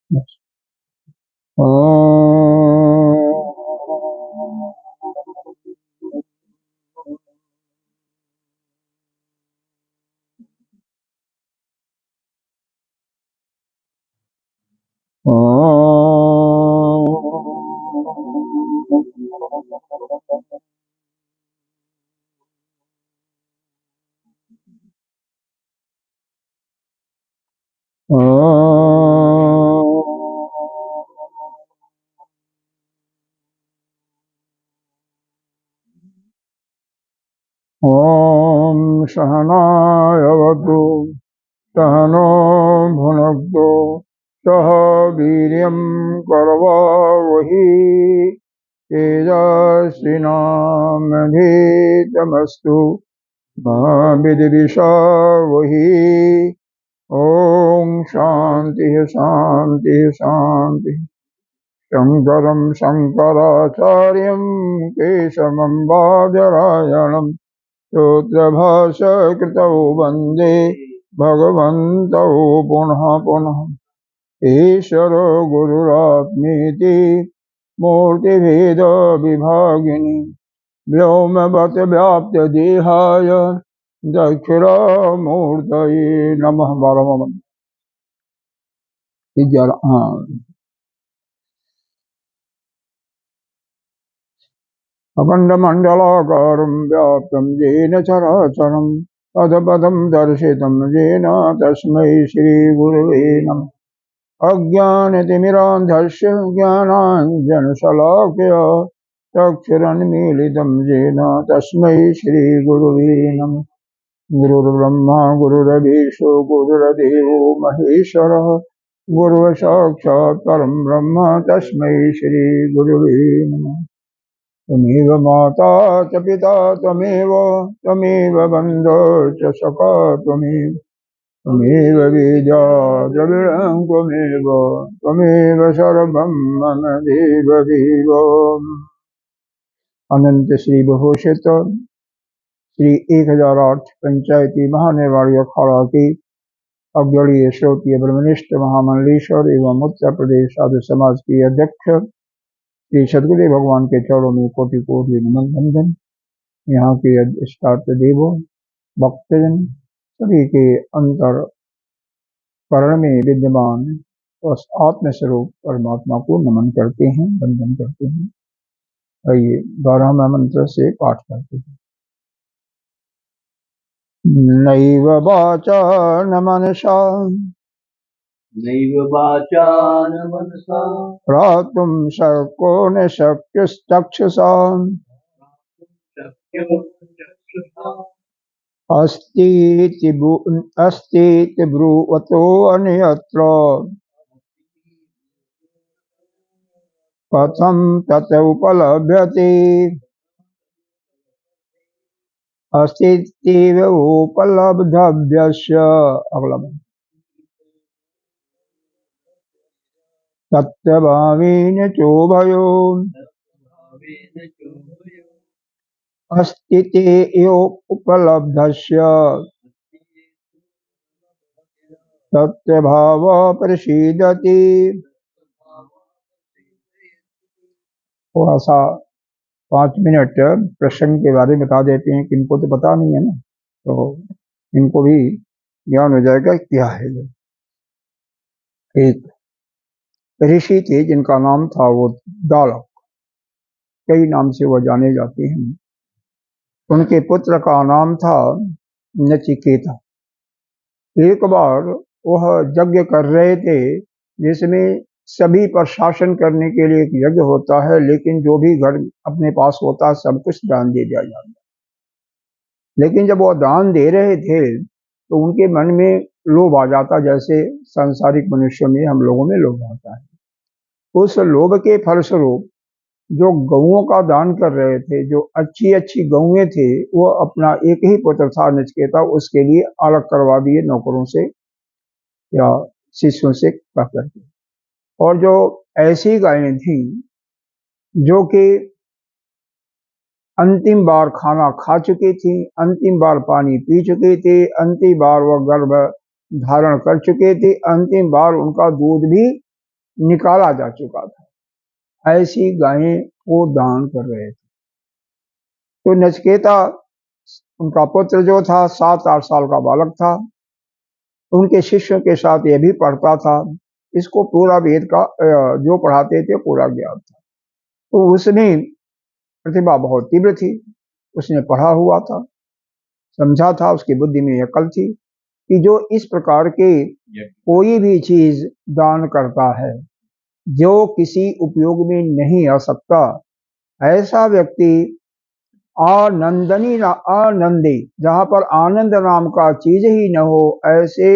ओम सहनावतु सहनो भुनक्तु सह वीर्यं करवावहि तेजस्विनामधीतमस्तु मा विद्विषावहि। ओम शांति शांति शांति। शंकरं शंकराचार्यं केशवं बादरायणं सूत्रभाष्यकृतौ वन्दे भगवन्तौ पुनः पुनः। ईश्वरो गुरुरात्मेति मूर्तिभेद विभागिनी व्योमवद्व्याप्तदेहाय दक्षिणामूर्तये नमः। अखण्डमण्डलाकारं व्याप्तं येन चराचरं पदपदं दर्शितं येन तस्मै श्रीगुरुवे नमः। अज्ञानतिमिरान्धस्य ज्ञानाञ्जनशलाकया चक्षुरुन्मीलितं येन तस्मै श्रीगुरुवे नमः। गुरुर्ब्रह्मा गुरुर्विष्णु गुरुर्देवो महेश्वरः गुरुसाक्षात् परं ब्रह्म तस्मै श्रीगुरुवे नमः। त्वमेव माता च पिता त्वमेव बन्धो च सखा त्वमेव विद्या द्रविणं त्वमेव सर्वं मम देव। अनंत श्री विभूषित श्री 1008 पंचायती महानिर्वाणी अखाड़ा की अग्रणीय श्रोतीय ब्रह्मनिष्ठ महामंडलेश्वर एवं उत्तर प्रदेश साधु समाज की अध्यक्ष श्री सदगुरुदेव भगवान के चरणों में कोटि कोटि नमन बंधन। यहाँ के अधिष्ठात्र देवों भक्तजन सभी के अंतर करण में विद्यमान उस आत्मस्वरूप परमात्मा को नमन करते हैं, वंदन करते हैं। आइए 12वें मंत्र से पाठ करते हैं। नैव वाचा न मनसा प्रातुं शक्यो न शक्यश्चक्षुषा अस्तीति ब्रुवतो अन्यत्र कथं तत उपलभ्यते। अस्तीत्येव उपलब्धव्यस्य सत्यभावेन चोभयो अस्तिते उपलब्धस्य सत्यभाव प्रसीदति। थोड़ा सा 5 मिनट प्रसंग के बारे में बता देते हैं कि इनको तो पता नहीं है ना, तो इनको भी ज्ञान हो जाएगा क्या है। एक ऋषि थे जिनका नाम था वो दालक, कई नाम से वो जाने जाते हैं। उनके पुत्र का नाम था नचिकेता। एक बार वह यज्ञ कर रहे थे जिसमें सभी पर शासन करने के लिए एक यज्ञ होता है, लेकिन जो भी घर अपने पास होता है सब कुछ दान दे दिया जाता है। लेकिन जब वो दान दे रहे थे तो उनके मन में लोभ आ जाता, जैसे सांसारिक मनुष्यों में हम लोगों में लोभ आता है। उस लोभ के फलस्वरूप जो गौओं का दान कर रहे थे, जो अच्छी अच्छी गौएं थे, वो अपना एक ही पुत्र था नचिकेता, उसके लिए अलग करवा दिए नौकरों से या शिष्यों से कह करके। और जो ऐसी गायें थी जो कि अंतिम बार खाना खा चुकी थी, अंतिम बार पानी पी चुकी थी, अंतिम बार वह गर्भ धारण कर चुके थे, अंतिम बार उनका दूध भी निकाला जा चुका था, ऐसी गायें वो दान कर रहे थे। तो नचिकेता, उनका पुत्र जो था 7-8 साल का बालक था, उनके शिष्यों के साथ यह भी पढ़ता था। इसको पूरा वेद का जो पढ़ाते थे पूरा ज्ञान था। तो उसमें प्रतिभा बहुत तीव्र थी, उसने पढ़ा हुआ था, समझा था, उसकी बुद्धि में अकल थी कि जो इस प्रकार के कोई भी चीज दान करता है जो किसी उपयोग में नहीं आ सकता, ऐसा व्यक्ति आनंदी, जहां पर आनंद नाम का चीज ही न हो, ऐसे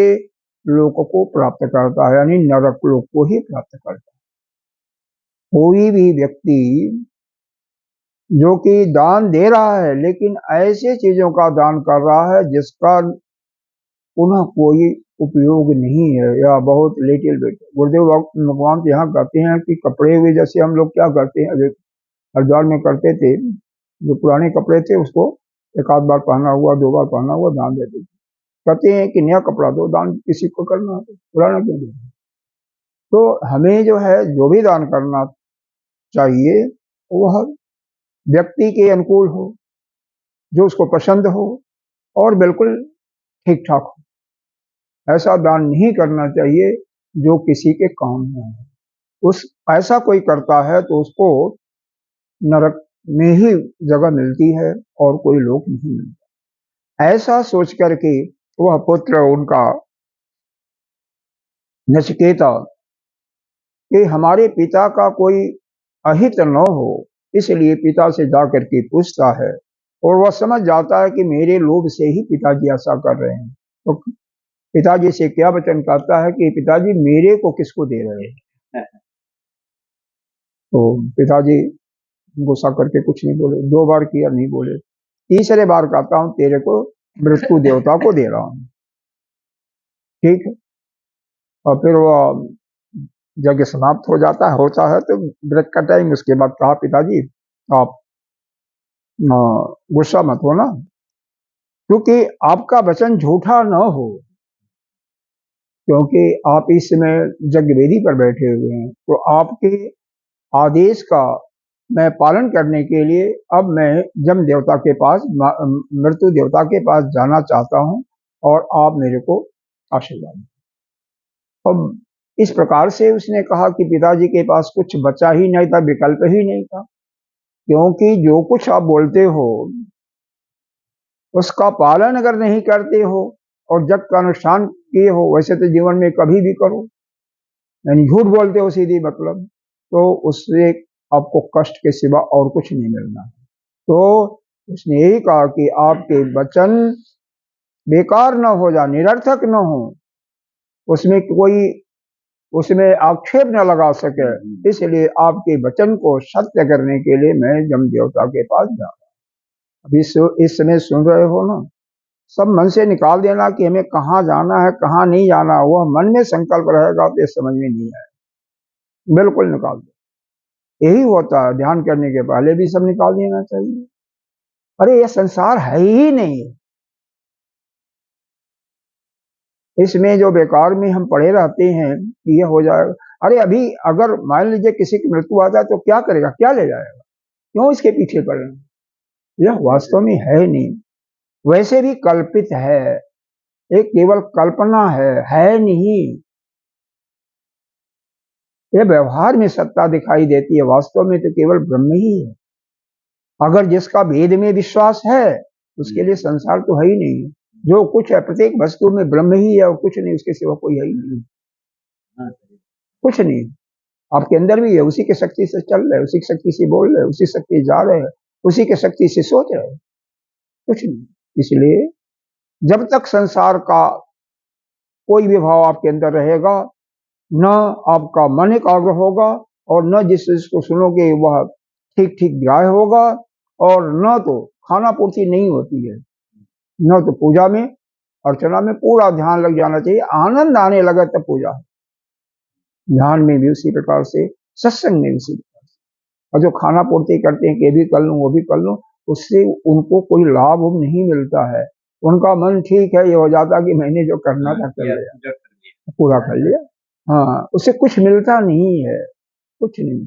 लोक को प्राप्त करता है, यानी नरक लोक को ही प्राप्त करता है। कोई भी व्यक्ति जो कि दान दे रहा है लेकिन ऐसे चीजों का दान कर रहा है जिसका पुनः कोई उपयोग नहीं है या बहुत लिटिल बिट। गुरुदेव भगवान यहाँ कहते हैं कि कपड़े हुए, जैसे हम लोग क्या करते हैं, हरिद्वार में करते थे, जो पुराने कपड़े थे उसको एक आध बार पहना हुआ, 2 बार पहना हुआ दान देते थे। कहते हैं कि नया कपड़ा दो, दान किसी को करना है पुराना क्यों दे। तो हमें जो है जो भी दान करना चाहिए वह व्यक्ति के अनुकूल हो, जो उसको पसंद हो और बिल्कुल ठीक ठाक हो। ऐसा दान नहीं करना चाहिए जो किसी के काम में हो। उस ऐसा कोई करता है तो उसको नरक में ही जगह मिलती है और कोई लोक नहीं मिलता। ऐसा सोच करके वह पुत्र उनका नचिकेता कि हमारे पिता का कोई अहित न हो, इसलिए पिता से जाकर के पूछता है और वह समझ जाता है कि मेरे लोभ से ही पिताजी ऐसा कर रहे हैं। तो पिताजी से क्या वचन करता है कि पिताजी मेरे को किसको दे रहे हैं। तो पिताजी गुस्सा करके कुछ नहीं बोले, 2 बार किया नहीं बोले, तीसरे बार कहता हूं तेरे को मृत्यु देवता को दे रहा हूं। ठीक है, और फिर वह यज्ञ समाप्त हो जाता है, होता है तो व्रत का टाइम। उसके बाद कहा पिताजी आप गुस्सा मत हो ना, क्योंकि आपका वचन झूठा न हो, क्योंकि आप इस समय यज्ञ वेदी पर बैठे हुए हैं, तो आपके आदेश का मैं पालन करने के लिए अब मैं जम देवता के पास, मृत्यु देवता के पास जाना चाहता हूं और आप मेरे को आशीर्वाद दें। अब इस प्रकार से उसने कहा कि पिताजी के पास कुछ बचा ही नहीं था, विकल्प ही नहीं था, क्योंकि जो कुछ आप बोलते हो उसका पालन अगर नहीं करते हो और जग का अनुष्ठान किए हो, वैसे तो जीवन में कभी भी करो, यानी झूठ बोलते हो सीधी मतलब, तो उससे आपको कष्ट के सिवा और कुछ नहीं मिलना। तो उसने यही कहा कि आपके वचन बेकार न हो जाए, निरर्थक न हो, उसमें आक्षेप न लगा सके, इसलिए आपके वचन को सत्य करने के लिए मैं जम देवता के पास जा रहा हूं। अभी इस समय सुन रहे हो ना, सब मन से निकाल देना कि हमें कहाँ जाना है कहाँ नहीं जाना। वह मन में संकल्प रहेगा तो समझ में नहीं आए, बिल्कुल निकाल दो। यही होता है, ध्यान करने के पहले भी सब निकाल देना चाहिए। अरे यह संसार है ही नहीं, इसमें जो बेकार में हम पड़े रहते हैं कि यह हो जाएगा। अरे अभी अगर मान लीजिए किसी की मृत्यु आ जाए तो क्या करेगा, क्या ले जाएगा, क्यों इसके पीछे पड़े। यह वास्तव में है नहीं, वैसे भी कल्पित है, एक केवल कल्पना है नहीं। यह व्यवहार में सत्ता दिखाई देती है, वास्तव में तो केवल ब्रह्म ही है। अगर जिसका वेद में विश्वास है उसके लिए संसार तो है ही नहीं। जो कुछ है प्रत्येक वस्तु में ब्रह्म ही है और कुछ नहीं, उसके सिवा कोई है ही नहीं, कुछ नहीं। आपके अंदर भी है, उसी के शक्ति से चल रहे, उसी की शक्ति से बोल रहे, उसी शक्ति जा रहे हैं, उसी के शक्ति से सोच रहे, कुछ नहीं। इसलिए जब तक संसार का कोई भी भाव आपके अंदर रहेगा, न आपका मन एकाग्र होगा और न जिस को सुनोगे वह ठीक ठीक ग्राह्य होगा, और न तो खाना पूर्ति नहीं होती है, न तो पूजा में अर्चना में पूरा ध्यान लग जाना चाहिए। आनंद आने लगा तब पूजा, ध्यान में भी उसी प्रकार से, सत्संग में भी उसी प्रकार से। और जो खाना पूर्ति करते हैं कि ये भी कर लूं वो भी कर लूं, उससे उनको कोई लाभ नहीं मिलता है। उनका मन ठीक है, ये हो जाता कि मैंने जो करना था कर लिया, पूरा कर लिया। हाँ, उसे कुछ मिलता नहीं है, कुछ नहीं।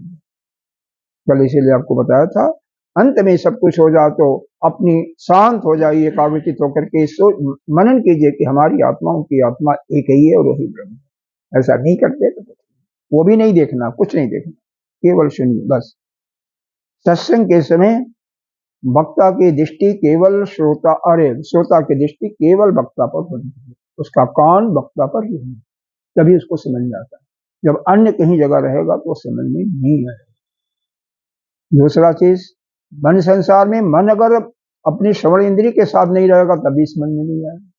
कल इसीलिए आपको बताया था, अंत में सब कुछ हो जाए तो अपनी शांत हो जाइए, एकाग्रचित होकर के मनन कीजिए कि हमारी आत्माओं की आत्मा एक ही है और वही ब्रह्म है। ऐसा नहीं करते तो वो भी नहीं देखना, कुछ नहीं देखना, केवल सुनिए बस। सत्संग के समय वक्ता की दृष्टि केवल श्रोता, अरे श्रोता की दृष्टि केवल वक्ता पर होनी चाहिए, उसका कान वक्ता पर ही होना, तभी उसको समझ में आता है। जब अन्य कहीं जगह रहेगा तो समझ में नहीं आएगा। दूसरा चीज, मन संसार में मन अगर अपनी श्रवण इंद्रिय के साथ नहीं रहेगा तभी समझ में नहीं आएगा।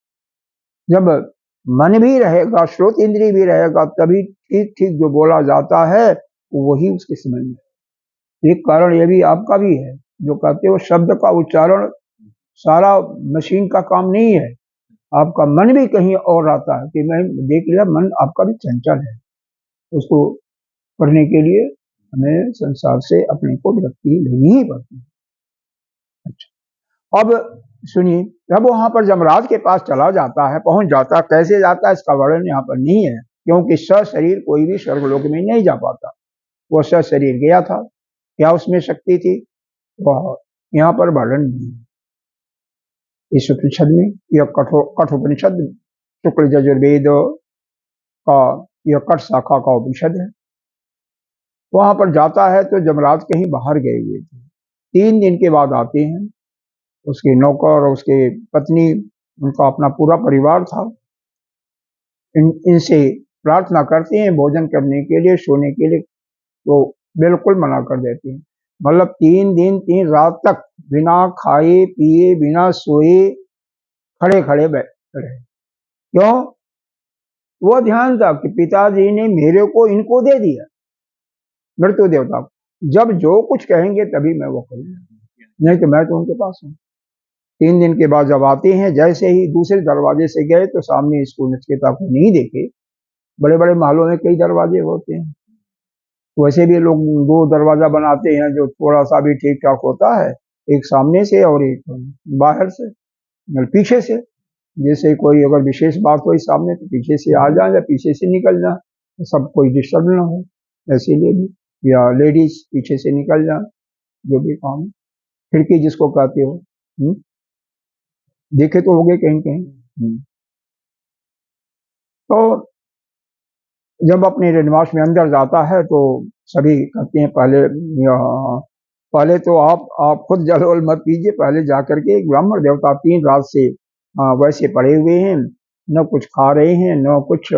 जब मन भी रहेगा, श्रोत इंद्रिय भी रहेगा, तभी ठीक ठीक जो बोला जाता है वही उसके समझ में। एक कारण यह भी आपका भी है, जो कहते हो शब्द का उच्चारण सारा मशीन का काम नहीं है, आपका मन भी कहीं और आता है कि मैं देख लिया, मन आपका भी चंचल है। उसको करने के लिए हमें संसार से अपने को विरक्ति लेनी ही पड़ती है। अच्छा, अब सुनिए, जब वहां पर जमराज के पास चला जाता है, पहुंच जाता है, कैसे जाता है इसका वर्णन यहाँ पर नहीं है, क्योंकि सशरीर कोई भी स्वर्गलोक में नहीं जा पाता। वो सशरीर गया था, क्या उसमें शक्ति थी, वह यहाँ पर वर्णन नहीं है इस उपनिषद में। यह कठोपनिषद शुक्ल यजुर्वेद का यह कठ शाखा का उपनिषद है। वहां पर जाता है तो जमराज कहीं बाहर गए हुए थे, 3 दिन के बाद आते हैं, उसके नौकर और उसके पत्नी, उनका अपना पूरा परिवार था, इनसे प्रार्थना करते हैं भोजन करने के लिए, सोने के लिए, तो बिल्कुल मना कर देते हैं। मतलब 3 दिन 3 रात तक बिना खाए पिए, बिना सोए, खड़े खड़े रहे। क्यों? वो ध्यान था कि पिताजी ने मेरे को इनको दे दिया, मृत्यु देवता को, जब जो कुछ कहेंगे तभी मैं वो करूंगा, नहीं तो मैं तो उनके पास हूँ। 3 दिन के बाद जब आते हैं, जैसे ही दूसरे दरवाजे से गए तो सामने इसको नचिकेता को नहीं देखे। बड़े बड़े महलों में कई दरवाजे होते हैं, वैसे भी लोग 2 दरवाजा बनाते हैं जो थोड़ा सा भी ठीक ठाक होता है, एक सामने से और एक बाहर से, मतलब पीछे से। जैसे कोई अगर विशेष बात हो सामने तो पीछे से आ जाए या पीछे से निकल जाए, तो सब कोई डिस्टर्ब ना हो, इसीलिए भी, या लेडीज पीछे से निकल जाए, जो भी काम। खिड़की जिसको कहते हो, देखे तो होंगे कहीं कहीं। तो जब अपने निवास में अंदर जाता है तो सभी कहते हैं पहले तो आप खुद जल मत पीजिए, पहले जाकर के ब्राह्मण देवता 3 रात से वैसे पड़े हुए हैं, न कुछ खा रहे हैं न कुछ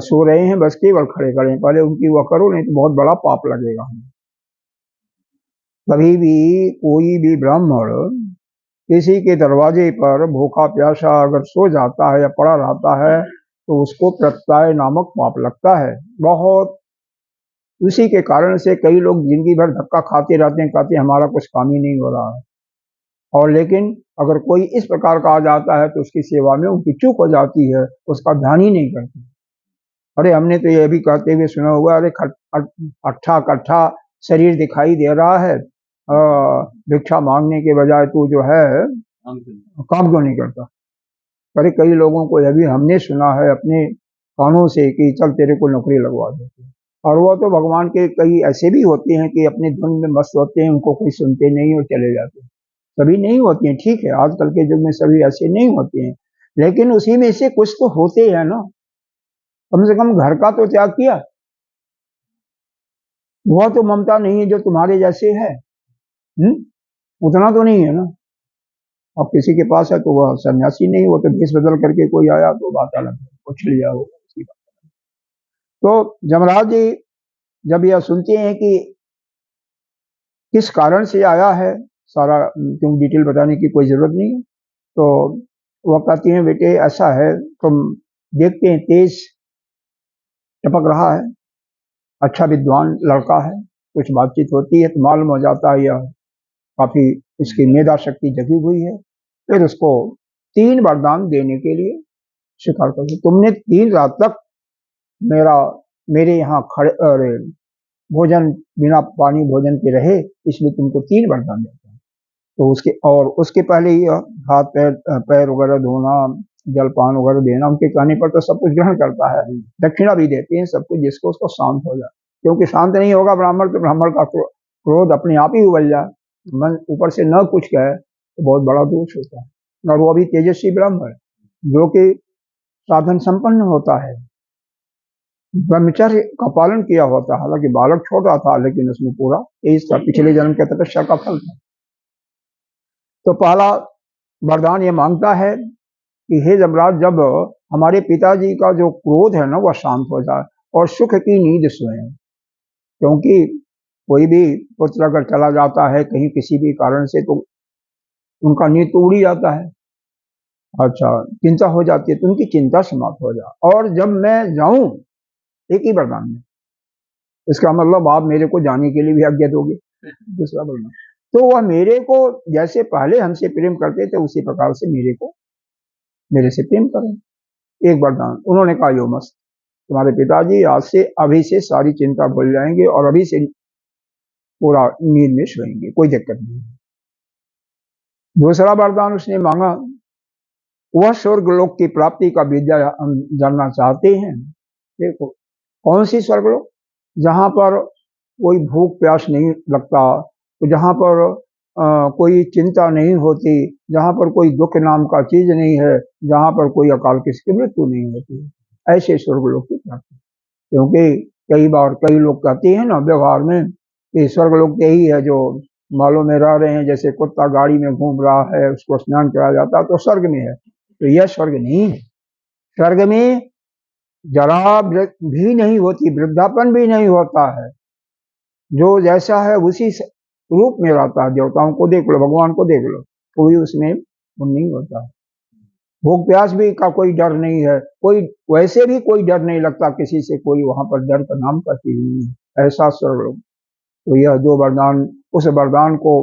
सो रहे हैं, बस केवल खड़े खड़े हैं, पहले उनकी वह करो, नहीं तो बहुत बड़ा पाप लगेगा हमें। कभी भी कोई भी ब्राह्मण किसी के दरवाजे पर भूखा प्यासा अगर सो जाता है या पड़ा रहता है तो उसको प्रत्यय नामक पाप लगता है बहुत। उसी के कारण से कई लोग जिंदगी भर धक्का खाते रहते हैं, कहते हैं हमारा कुछ काम ही नहीं हो रहा है, और लेकिन अगर कोई इस प्रकार का आ जाता है तो उसकी सेवा में उनकी चूक हो जाती है, उसका ध्यान ही नहीं करते। अरे हमने तो यह भी कहते हुए सुना हुआ, अरे अट्ठा कट्ठा शरीर दिखाई दे रहा है, भिक्षा मांगने के बजाय तू जो है काम क्यों नहीं करता। अरे कई लोगों को यह भी हमने सुना है अपने कानों से कि चल तेरे को नौकरी लगवा देते हैं, और वो तो भगवान के कई ऐसे भी होते हैं कि अपने धुन में मस्त होते हैं, उनको कोई सुनते नहीं और चले जाते हैं। सभी नहीं होते हैं, ठीक है, आजकल के युग में सभी ऐसे नहीं होते हैं, लेकिन उसी में से कुछ तो होते हैं ना। कम से कम घर का तो त्याग किया, वह तो ममता नहीं है जो तुम्हारे जैसे है, उतना तो नहीं है ना। अब किसी के पास है तो वह सन्यासी नहीं, वो तो भेष बदल करके कोई आया तो बात अलग है, कुछ लिया हो। तो जमराज जी जब यह सुनते हैं कि किस कारण से आया है, सारा क्योंकि डिटेल बताने की कोई जरूरत नहीं है, तो वह कहती हैं बेटे ऐसा है, तुम देखते हैं तेज टपक रहा है, अच्छा विद्वान लड़का है, कुछ बातचीत होती है तो मालूम हो जाता है यह काफी इसकी मेधा शक्ति जगी हुई है। फिर उसको 3 वरदान देने के लिए स्वीकार कर, तुमने 3 रात तक मेरे यहाँ खड़े भोजन बिना पानी भोजन के रहे, इसलिए तुमको 3 वरदान देता हूँ। तो उसके पहले ही हाथ पैर वगैरह धोना, जलपान वगैरह देना, उनके कहने पर तो सब कुछ ग्रहण करता है, दक्षिणा भी देते हैं सब कुछ, जिसको उसको शांत हो जाए। क्योंकि शांत नहीं होगा ब्राह्मण तो ब्राह्मण का क्रोध अपने आप ही उबल जाए, मन ऊपर से न कुछ कहे तो बहुत बड़ा दोष होता है। और वो भी तेजस्वी ब्राह्मण जो कि साधन संपन्न होता है, ब्रह्मचर्य का पालन किया होता है, हालांकि बालक छोटा था लेकिन उसमें पूरा तेज था, पिछले जन्म के तपस्या का फल था। तो पहला वरदान ये मांगता है कि हे जमराज, जब हमारे पिताजी का जो क्रोध है ना वह शांत हो जाए और सुख की नींद सोए। क्योंकि कोई भी पुत्र अगर चला जाता है कहीं किसी भी कारण से तो उनका नींद तो उड़ी जाता है, अच्छा चिंता हो जाती है, तो उनकी चिंता समाप्त हो जाए। और जब मैं जाऊं, एक ही वरदान में, इसका मतलब आप मेरे को जाने के लिए भी आज्ञा दोगे, दूसरा वरदान। तो वह मेरे को जैसे पहले हमसे प्रेम करते थे उसी प्रकार से मेरे से प्रेम करें, एक वरदान। उन्होंने कहा यो मस्त, तुम्हारे पिताजी आज से अभी से सारी चिंता भूल जाएंगे और अभी से पूरा नींद में सोएंगे, कोई दिक्कत नहीं। दूसरा वरदान उसने मांगा, वह स्वर्गलोक की प्राप्ति का विद्या हम जानना चाहते हैं। देखो कौन सी स्वर्गलोक, जहां पर कोई भूख प्यास नहीं लगता, तो जहां पर कोई चिंता नहीं होती, जहां पर कोई दुख नाम का चीज नहीं है, जहां पर कोई अकाल किसी की मृत्यु नहीं होती, ऐसे स्वर्गलोक की प्राप्ति। क्योंकि कई बार कई लोग कहते हैं ना व्यवहार में कि स्वर्गलोक यही है जो मालों में रह रहे हैं, जैसे कुत्ता गाड़ी में घूम रहा है उसको स्नान कराया जाता है तो स्वर्ग में है, तो यह स्वर्ग नहीं है। स्वर्ग में जरा भी नहीं होती, वृद्धापन भी नहीं होता है, जो जैसा है उसी रूप में रहता है। देवताओं को देख लो, भगवान को देख लो, कोई उसमें वो नहीं होता। भूख प्यास भी का कोई डर नहीं है, कोई वैसे भी कोई डर नहीं लगता किसी से, कोई वहां पर डर का नाम का चीज नहीं है, ऐसा स्वर्ग। तो यह दो वरदान, उस वरदान को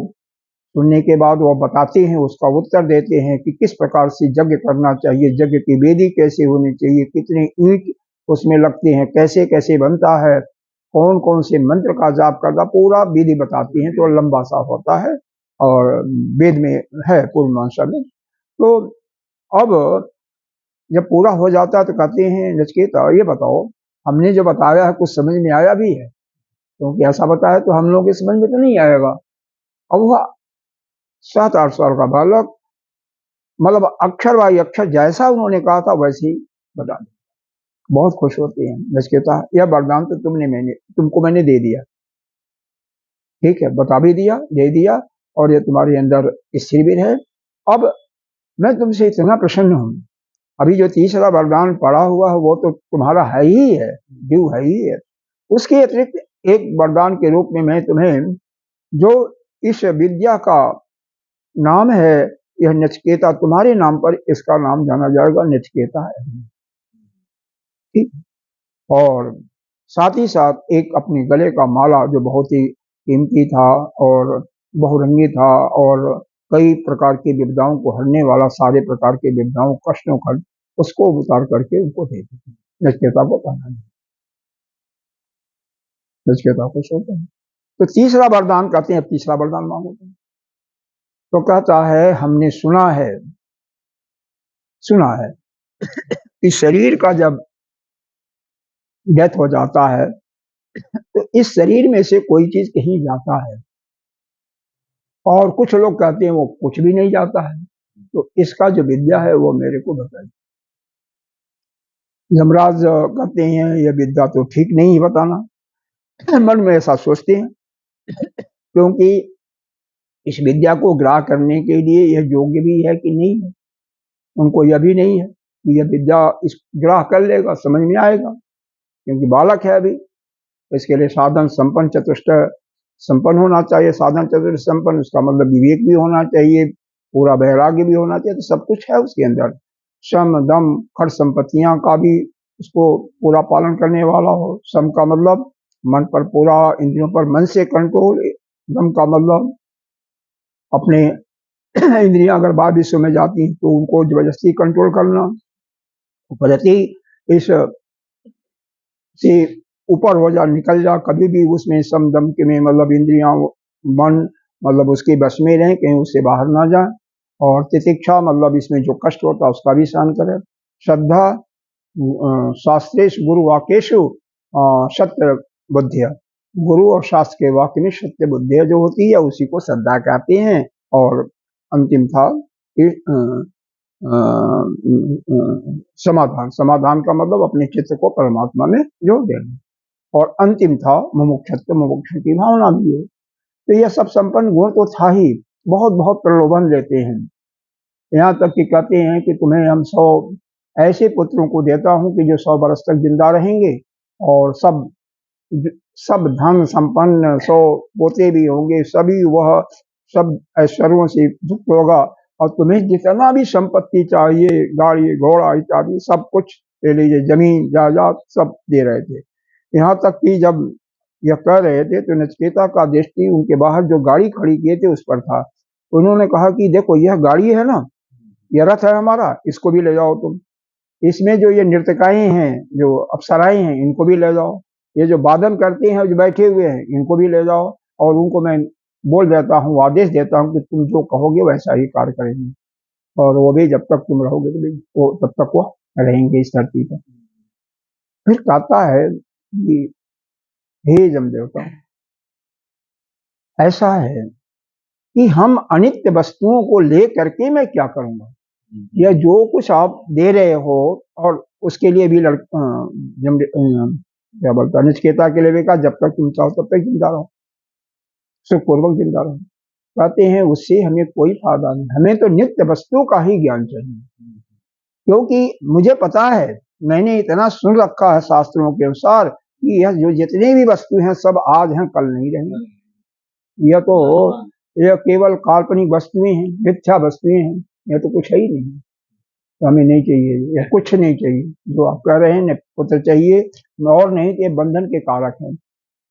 सुनने के बाद वो बताते हैं, उसका उत्तर देते हैं कि किस प्रकार से यज्ञ करना चाहिए, यज्ञ की वेदी कैसे होनी चाहिए, कितने ईंट उसमें लगते हैं, कैसे कैसे बनता है, कौन कौन से मंत्र का जाप करना, पूरा विधि बताते हैं। तो लंबा सा होता है और वेद में है पूर्णमांसा में। तो अब जब पूरा हो जाता है तो कहते हैं नचिकेता ये बताओ, हमने जो बताया है कुछ समझ में आया भी है? क्योंकि ऐसा बताया तो हम लोगों के समझ में तो नहीं आएगा। अब वह 7-8 साल का बालक, मतलब अक्षर बाई अक्षर जैसा उन्होंने कहा था वैसे ही बता दिया। बहुत खुश होते हैं, नचिकेता यह वरदान तो तुमको मैंने दे दिया, ठीक है, बता भी दिया, दे दिया, और ये तुम्हारे अंदर स्थिर भी है। अब मैं तुमसे इतना प्रसन्न हूं, अभी जो तीसरा वरदान पड़ा हुआ है वो तो तुम्हारा है ही है, ड्यू है ही है। उसके अतिरिक्त एक वरदान के रूप में मैं तुम्हें, जो इस विद्या का नाम है, यह नचिकेता, तुम्हारे नाम पर इसका नाम जाना जाएगा, नचिकेता है, ठीक। और साथ ही साथ एक अपने गले का माला जो बहुत ही कीमती था और बहुरंगी था और कई प्रकार की विपदाओं को हरने वाला, सारे प्रकार के विपदाओं कष्टों का, उसको उतार करके उनको दे देते, नचिकेता को पहना, नचिकेता को सौंपा। तो तीसरा वरदान कहते हैं, तीसरा वरदान मांगो। तो कहता है हमने सुना है कि शरीर का जब डेथ हो जाता है तो इस शरीर में से कोई चीज कहीं जाता है, और कुछ लोग कहते हैं वो कुछ भी नहीं जाता है। तो इसका जो विद्या है वो मेरे को बताइए। यमराज कहते हैं यह विद्या तो ठीक नहीं है बताना, मन में ऐसा सोचते हैं, क्योंकि इस विद्या को ग्रह करने के लिए यह योग्य भी है कि नहीं है, उनको यह भी नहीं है कि यह विद्या इस ग्रह कर लेगा, समझ में आएगा, क्योंकि बालक है अभी। इसके लिए साधन संपन्न चतुष्ट संपन्न होना चाहिए, साधन चतुर्थ संपन्न, उसका मतलब विवेक भी होना चाहिए, पूरा वैराग्य भी होना चाहिए, तो सब कुछ है उसके अंदर, सम दम खर्च संपत्तियां का भी उसको पूरा पालन करने वाला हो। सम का मतलब मन पर पूरा, इंद्रियों पर मन से कंट्रोल, दम का मतलब अपने इंद्रियां अगर बाहर विश्व में जाती तो उनको जबरदस्ती कंट्रोल करना, प्रति इस से ऊपर हो जा, निकल जा, कभी भी उसमें समदम के में, मतलब इंद्रियां मन मतलब उसके बस में रहें, कहीं उससे बाहर ना जाए। और तितिक्षा मतलब इसमें जो कष्ट होता है उसका भी सहन करे। श्रद्धा शास्त्रेषु गुरु वाक्येषु सत्य बुद्धिया, गुरु और शास्त्र के वाक्य में सत्य बुद्धिया जो होती है उसी को श्रद्धा कहते हैं। और अंतिम था समाधान। समाधान का मतलब अपने चित्त को परमात्मा में जोड़ देना। और अंतिम था मुमुक्षुत्व, मुमुक्षु की भावना भी हो। तो यह सब संपन्न गुण तो था ही। बहुत बहुत प्रलोभन लेते हैं, यहाँ तक कि कहते हैं कि तुम्हें हम 100 ऐसे पुत्रों को देता हूं कि जो 100 बरस तक जिंदा रहेंगे और सब धन संपन्न, 100 पोते भी होंगे, सभी वह सब ऐश्वर्यों से युक्त होगा। और तुम्हें जितना भी संपत्ति चाहिए, गाड़ी घोड़ा इत्यादि सब कुछ ले लीजिए, जमीन जायदाद सब दे रहे थे। यहाँ तक कि जब यह कह रहे थे तो नचिकेता का दृष्टि उनके बाहर जो गाड़ी खड़ी किए थे उस पर था। उन्होंने कहा कि देखो यह गाड़ी है ना, यह रथ है हमारा, इसको भी ले जाओ तुम। इसमें जो ये नृत्यकाएं हैं, जो अप्सराएं हैं, इनको भी ले जाओ। ये जो वादन करते हैं, जो बैठे हुए हैं, इनको भी ले जाओ। और उनको मैं बोल देता हूँ, आदेश देता हूँ कि तुम जो कहोगे वैसा ही कार्य करेंगे। और वो भी जब तक तुम रहोगे तो वो तब तक वो रहेंगे इस धरती पर। फिर कहता है कि हे जमदेवता, ऐसा है कि हम अनित्य वस्तुओं को ले करके मैं क्या करूंगा? या जो कुछ आप दे रहे हो, और उसके लिए भी क्या बोलता है, नचिकेता के लिए भी कहा, जब तक तुम चाहो तब तक जिंदा रहो, सुखपूर्वक जिंदा रहो। कहते हैं उससे हमें कोई फायदा नहीं, हमें तो नित्य वस्तु का ही ज्ञान चाहिए। क्योंकि मुझे पता है, मैंने इतना सुन रखा है शास्त्रों के अनुसार कि यह जो जितनी भी वस्तु हैं सब आज हैं कल नहीं रहेंगी। यह केवल काल्पनिक वस्तुएं हैं, मिथ्या वस्तुएं हैं, यह तो कुछ है ही नहीं। तो हमें नहीं चाहिए, यह कुछ नहीं चाहिए जो आप कह रहे हैं। न पुत्र चाहिए, और नहीं तो बंधन के कारक है।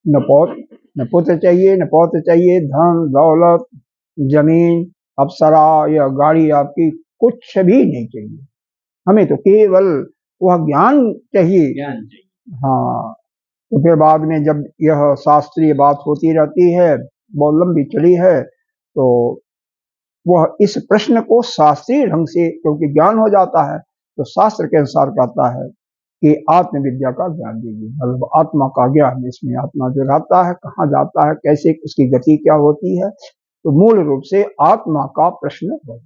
न पुत्र चाहिए, न पौत्र चाहिए, धन दौलत जमीन अप्सरा या गाड़ी आपकी कुछ भी नहीं चाहिए। हमें तो केवल वह ज्ञान चाहिए। हाँ, तो फिर बाद में जब यह शास्त्रीय बात होती रहती है, बहुत लंबी चली है, तो वह इस प्रश्न को शास्त्रीय ढंग से, क्योंकि ज्ञान हो जाता है, तो शास्त्र के अनुसार कहता है कि आत्मविद्या का ज्ञान दीजिए, मतलब आत्मा का ज्ञान। इसमें आत्मा जो रहता है, कहाँ जाता है, कैसे उसकी गति क्या होती है, तो मूल रूप से आत्मा का प्रश्न है।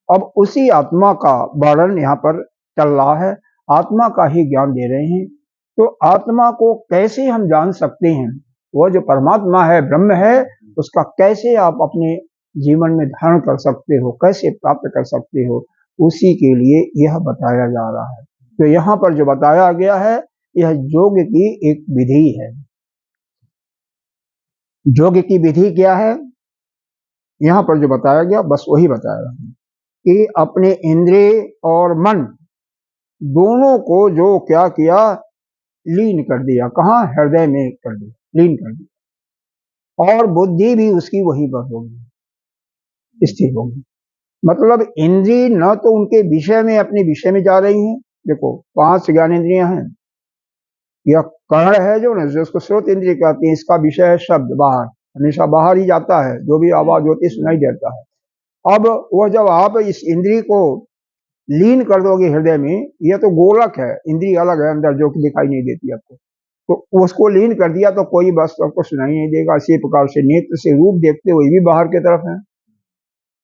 अब उसी आत्मा का वर्णन यहाँ पर चल रहा है, आत्मा का ही ज्ञान दे रहे हैं। तो आत्मा को कैसे हम जान सकते हैं? वह जो परमात्मा है, ब्रह्म है, उसका कैसे आप अपने जीवन में धारण कर सकते हो, कैसे प्राप्त कर सकते हो, उसी के लिए यह बताया जा रहा है। तो यहाँ पर जो बताया गया है, यह योग की एक विधि है। योग की विधि क्या है? यहाँ पर जो बताया गया बस वही बताया रहा है कि अपने इंद्रिय और मन दोनों को जो क्या किया, लीन कर दिया। कहाँ? हृदय में कर दिया, लीन कर दिया। और बुद्धि भी उसकी वही पर होगी, स्थिर होगी। मतलब इंद्रिय न तो उनके विषय में, अपने विषय में जा रही हैं। देखो 5 ज्ञानेंद्रियां हैं। यह कर्ण है जो न, उसको स्रोत इंद्रिय कहते हैं, इसका विषय है शब्द, बाहर, हमेशा बाहर ही जाता है, जो भी आवाज होती है सुनाई देता है। अब वह जब आप इस इंद्रिय को लीन कर दोगे हृदय में, यह तो गोलक है, इंद्रिय अलग है अंदर जो कि दिखाई नहीं देती आपको, तो उसको लीन कर दिया तो कोई वस्तु आपको सुनाई नहीं देगा। इसी प्रकार से नेत्र से रूप देखते हुए भी बाहर की तरफ है,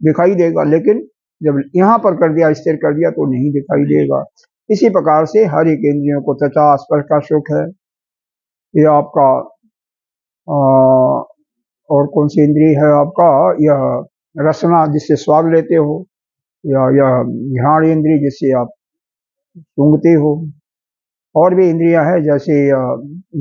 दिखाई देगा, लेकिन जब यहाँ पर कर दिया, स्थिर कर दिया, तो नहीं दिखाई देगा। इसी प्रकार से हर एक इंद्रियों को, त्वचा स्पर्श का सुख है, यह आपका और कौन सी इंद्रिय है आपका, यह रसना जिससे स्वाद लेते हो, या यह घ्राण इंद्रिय जिससे आप सूंघते हो। और भी इंद्रियां है, जैसे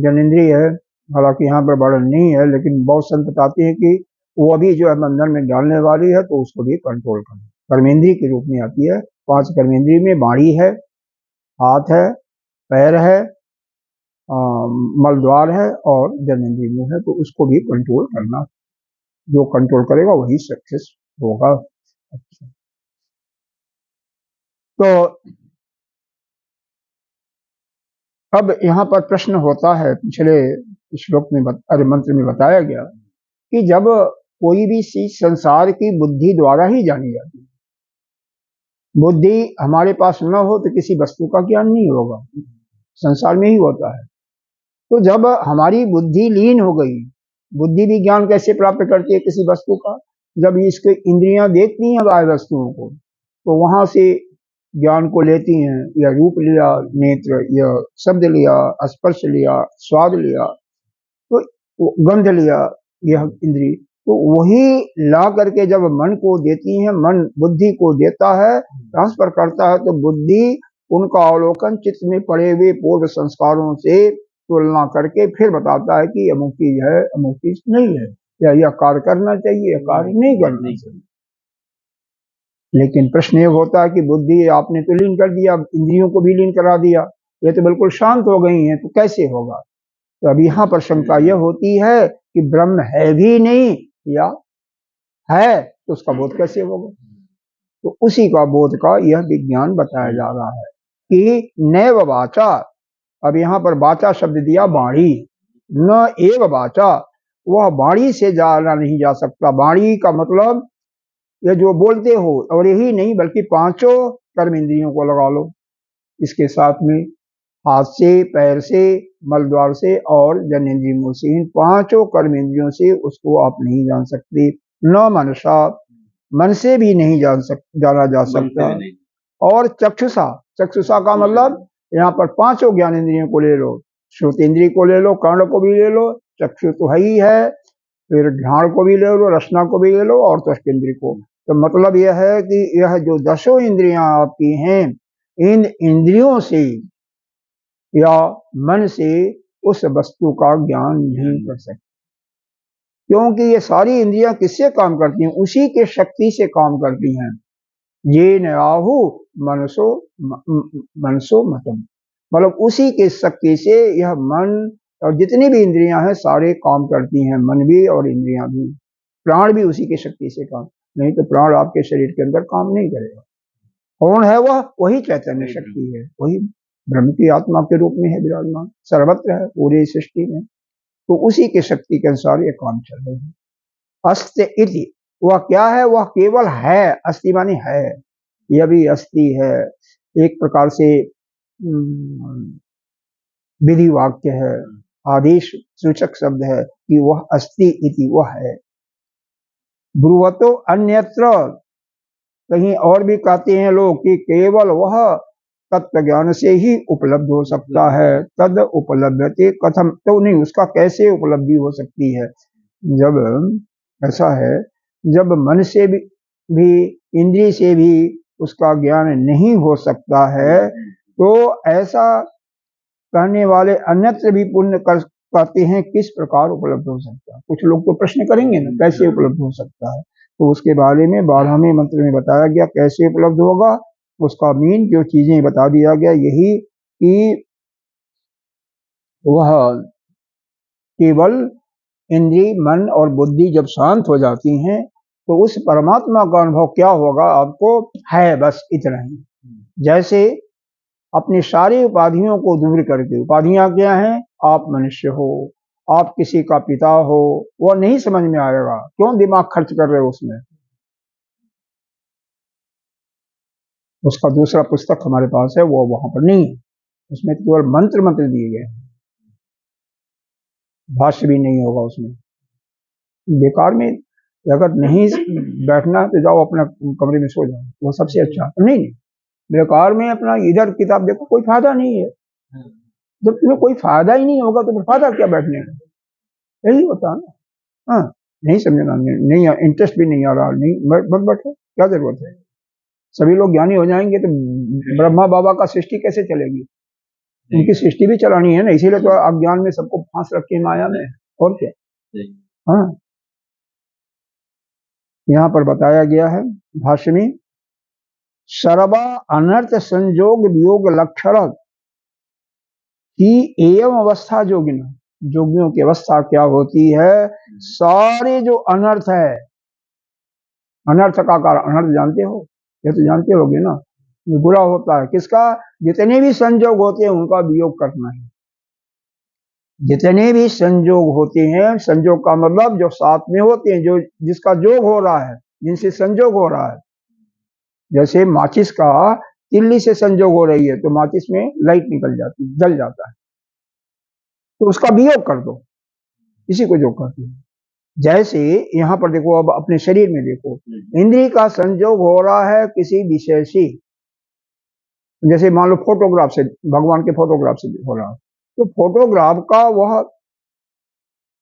जनेंद्रिय है, हालांकि यहाँ पर वर्णन नहीं है, लेकिन बहुत संत बताते हैं कि वो भी जो है बंधन में डालने वाली है, तो उसको भी कंट्रोल करना। कर्मेंद्रिय के रूप में आती है। 5 कर्मेंद्रिय में वाणी है, हाथ है, पैर है, मलद्वार है और जनेंद्रिय में है, तो उसको भी कंट्रोल करना। जो कंट्रोल करेगा वही सक्सेस होगा। अच्छा, तो अब यहाँ पर प्रश्न होता है, पिछले श्लोक में अरे मंत्र में बताया गया कि जब कोई भी चीज संसार की बुद्धि द्वारा ही जानी जाती है, बुद्धि हमारे पास न हो तो किसी वस्तु का ज्ञान नहीं होगा, संसार में ही होता है। तो जब हमारी बुद्धि लीन हो गई, बुद्धि भी ज्ञान कैसे प्राप्त करती है किसी वस्तु का? जब इसके इंद्रियां देखती हैं बाह्य वस्तुओं को, तो वहां से ज्ञान को लेती हैं, या रूप लिया नेत्र, या शब्द लिया, स्पर्श लिया, स्वाद लिया, तो गंध लिया, यह इंद्री, तो वही ला करके जब मन को देती है, मन बुद्धि को देता है, ट्रांसफर करता है, तो बुद्धि उनका अवलोकन चित्त में पड़े हुए पूर्व संस्कारों से तुलना करके फिर बताता है कि अमुक चीज है, अमुक चीज नहीं है, या यह कार्य करना चाहिए, यह कार्य नहीं करना चाहिए। लेकिन प्रश्न ये होता है कि बुद्धि आपने तो लीन कर दिया, इंद्रियों को भी लीन करा दिया, ये तो बिल्कुल शांत हो गई हैं, तो कैसे होगा? तो अब यहाँ पर शंका यह होती है कि ब्रह्म है भी नहीं या है, तो उसका बोध कैसे होगा? तो उसी का बोध का यह विज्ञान बताया जा रहा है कि नैव वाचा, अब यहाँ पर वाचा शब्द दिया वाणी, न एव वाचा, वह वाणी से जाना नहीं जा सकता। वाणी का मतलब ये जो बोलते हो, और यही नहीं बल्कि पांचों कर्म इंद्रियों को लगा लो इसके साथ में, हाथ से, पैर से, मल द्वार से और जनेन्द्रिय मुंह से, इन पांचों कर्म इंद्रियों से उसको आप नहीं जान सकते। न मनसा, मन से भी नहीं जाना जा सकता। और चक्षुषा, चक्षुषा का मतलब यहाँ पर पांचों ज्ञान इंद्रियों को ले लो, श्रुत इंद्रिय को ले लो, कर्ण को भी ले लो, चक्षु तो है ही है, फिर घ्राण को भी ले लो, रसना को भी ले लो, और त्वष्ट इंद्रिय को। तो मतलब यह है कि यह जो दसों इंद्रियां आपकी हैं, इन इंद्रियों से या मन से उस वस्तु का ज्ञान नहीं कर सकते, क्योंकि ये सारी इंद्रियां किससे काम करती हैं? उसी के शक्ति से काम करती हैं। ये नाहु मनसो मनसो मतम, मतलब उसी के शक्ति से यह मन और जितनी भी इंद्रियां हैं सारे काम करती हैं, मन भी और इंद्रियां भी, प्राण भी उसी के शक्ति से काम, नहीं तो प्राण आपके शरीर के अंदर काम नहीं करेगा। कौन है वह? वही चैतन्य शक्ति है, वही ब्रह्म की आत्मा के रूप में है विराजमान, सर्वत्र है पूरी सृष्टि में, तो उसी के शक्ति के अनुसार ये काम चल रहे हैं। अस्त इति, वह क्या है? वह केवल है, अस्ति मानी है, यह भी अस्ति है, एक प्रकार से विधि वाक्य है, आदेश सूचक शब्द है कि वह अस्ति इति, वह है। ब्रुवतो अन्यत्र, कहीं और भी कहते हैं लोग कि केवल वह तत्व ज्ञान से ही उपलब्ध हो सकता है। तद उपलब्धते कथम, तो नहीं, उसका कैसे उपलब्धि हो सकती है? जब ऐसा है, जब मन से भी इंद्रिय से भी उसका ज्ञान नहीं हो सकता है, तो ऐसा कहने वाले अन्यत्र भी पुण्य कहते हैं, किस प्रकार उपलब्ध हो सकता है? कुछ लोग तो प्रश्न करेंगे ना, कैसे उपलब्ध हो सकता है? तो उसके बारे में 12वें मंत्र में बताया गया कैसे उपलब्ध होगा। उसका मीन जो चीजें बता दिया गया, यही कि वह केवल इंद्रिय, मन और बुद्धि जब शांत हो जाती हैं, तो उस परमात्मा का अनुभव क्या होगा आपको? है, बस इतना ही। जैसे अपनी सारी उपाधियों को दूर करके, उपाधियां क्या हैं? आप मनुष्य हो, आप किसी का पिता हो, वो नहीं समझ में आएगा, क्यों दिमाग खर्च कर रहे हो उसमें? उसका दूसरा पुस्तक हमारे पास है, वो वहां पर नहीं है, उसमें तो केवल मंत्र मंत्र दिए गए, भाष्य भी नहीं होगा उसमें। बेकार में अगर नहीं बैठना तो जाओ अपना कमरे में सो जाओ, वो सबसे अच्छा। नहीं, बेकार में अपना इधर किताब देखो, कोई फायदा नहीं है। जब तुम्हें कोई फायदा ही नहीं होगा तो फिर फायदा क्या बैठने का? यही होता है ना। हाँ, नहीं समझना, नहीं इंटरेस्ट भी नहीं आ रहा, नहीं बस बैठो, क्या जरूरत है? सभी लोग ज्ञानी हो जाएंगे तो ब्रह्मा बाबा का सृष्टि कैसे चलेगी? उनकी सृष्टि भी चलानी है ना, इसीलिए तो अज्ञान में सबको फांस रखे माया में, और क्या। हाँ, यहाँ पर बताया गया है भाष्य में, सर्वा अनर्थ संजोग वियोग लक्षण की एवं अवस्था जोगिन, जोगियों की अवस्था क्या होती है? सारे जो अनर्थ है, अनर्थ का कारण, अनर्थ जानते हो, ये तो जानते होगे ना, बुरा होता है किसका? जितने भी संजोग होते हैं उनका वियोग करना है। जितने भी संजोग होते हैं, संजोग का मतलब जो साथ में होते हैं, जो जिसका जोग हो रहा है, जिनसे संजोग हो रहा है, जैसे माचिस का तिल्ली से संजोग हो रही है तो माचिस में लाइट निकल जाती, जल जाता है, तो उसका वियोग कर दो, इसी को योग करती है। जैसे यहाँ पर देखो, अब अपने शरीर में देखो, इंद्रिय का संजोग हो रहा है किसी विषय से, जैसे मान लो फोटोग्राफ से, भगवान के फोटोग्राफ से हो रहा है, तो फोटोग्राफ का वह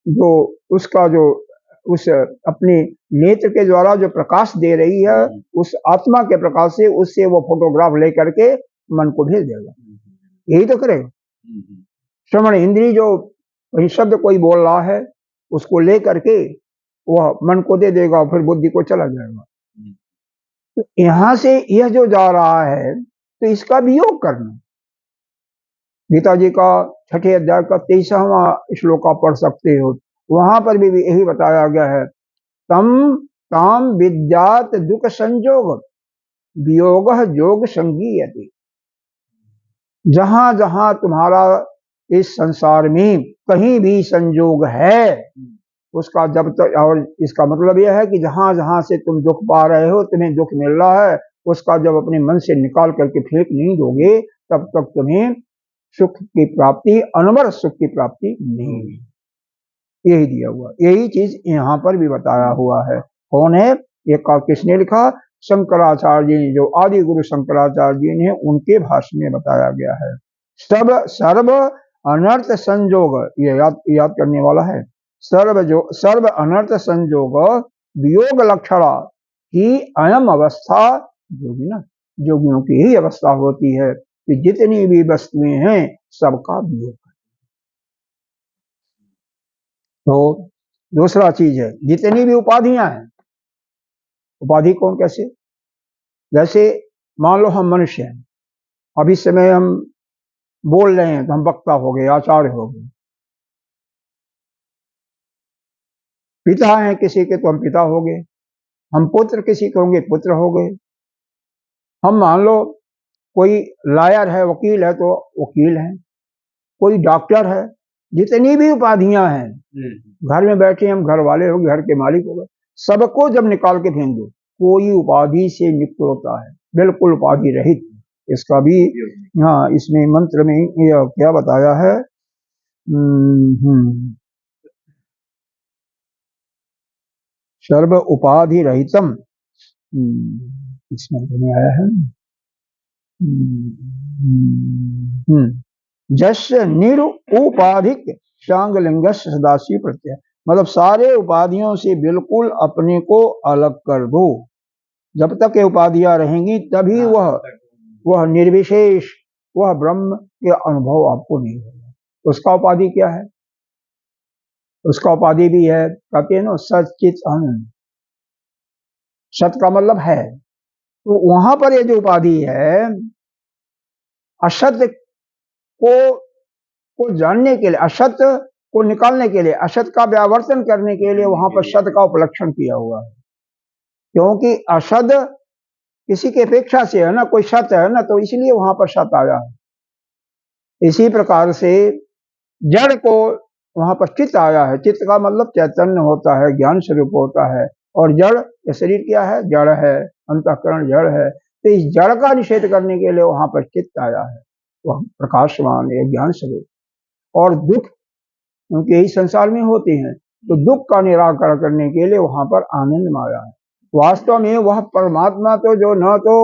जो उसका जो उस अपने नेत्र के द्वारा जो प्रकाश दे रही है, उस आत्मा के प्रकाश से उससे वो फोटोग्राफ लेकर के मन को भेज देगा, यही तो करेगा। श्रवण इंद्रिय जो कहीं शब्द कोई बोल रहा है उसको लेकर के वह मन को दे देगा, फिर बुद्धि को चला जाएगा। तो यहां से यह जो जा रहा है तो इसका वियोग करना। गीता जी का 6ठे अध्याय का 23वां श्लोक आप पढ़ सकते हो, वहां पर भी यही बताया गया है, तम ताम विद्यात दुख संजोग वियोग योग संगीयते। जहां जहां तुम्हारा इस संसार में कहीं भी संजोग है उसका जब तक, और इसका मतलब यह है कि जहां जहां से तुम दुख पा रहे हो, तुम्हें दुख मिल रहा है, उसका जब अपने मन से निकाल करके फेंक नहीं दोगे तब तक तुम्हें सुख की प्राप्ति, अनवर सुख की प्राप्ति नहीं होगी। यही दिया हुआ, यही चीज यहाँ पर भी बताया हुआ है। कौन है ये? किसने लिखा? शंकराचार्य जी ने, जो आदि गुरु शंकराचार्य जी ने, उनके भाष्य में बताया गया है। सब सर्व अनर्थ संजोग, ये याद करने वाला है। सर्व अनर्थ संजोग वियोग लक्षणा ही अयम अवस्था जोगियों की ही अवस्था होती है कि जितनी भी वस्तुएं हैं सबका वियोग। तो दूसरा चीज है, जितनी भी उपाधियां हैं, उपाधि कौन कैसे? जैसे मान लो हम मनुष्य हैं, अब इस समय हम बोल रहे हैं तो हम वक्ता हो गए, आचार्य हो गए। पिता हैं किसी के तो हम पिता हो गए, हम पुत्र किसी के होंगे पुत्र हो गए। हम मान लो कोई लायर है, वकील है तो वकील हैं, कोई डॉक्टर है। जितनी भी उपाधियां हैं, घर में बैठे हम घर वाले हो गए, घर के मालिक हो गए, सबको जब निकाल के फेंक दो, कोई उपाधि से मुक्त होता है, बिल्कुल उपाधि रहित। इसका भी हाँ, इसमें मंत्र में यह क्या बताया है, सर्व उपाधि रहितम, इस मंत्र में आया है, जस्य निरुपाधिक शांगलिंग सदाशी प्रत्यय, मतलब सारे उपाधियों से बिल्कुल अपने को अलग कर दो। जब तक ये उपाधियां रहेंगी तभी वह निर्विशेष, वह ब्रह्म के अनुभव आपको नहीं होगा। उसका उपाधि क्या है? उसका उपाधि भी है, कहते हैं ना, सचित आनंद। सत का मतलब है, तो वहां पर ये जो उपाधि है, असत को जानने के लिए, असत को निकालने के लिए, असत का व्यावर्तन करने के लिए वहां पर सत का उपलक्षण किया हुआ है। क्योंकि असत किसी की अपेक्षा से है ना, कोई सत है ना, तो इसलिए वहां पर सत आया है। इसी प्रकार से जड़ को वहां पर चित्त आया है। चित्त का मतलब चैतन्य होता है, ज्ञान स्वरूप होता है। और जड़, ये शरीर क्या है? जड़ है, अंतःकरण जड़ है। तो इस जड़ का निषेध करने के लिए वहां पर चित्त आया है, वह प्रकाशवान है, ज्ञान स्वरूप। और दुख, क्योंकि यही संसार में होते हैं, तो दुख का निराकरण करने के लिए वहां पर आनंद आया है। वास्तव में वह परमात्मा तो जो न तो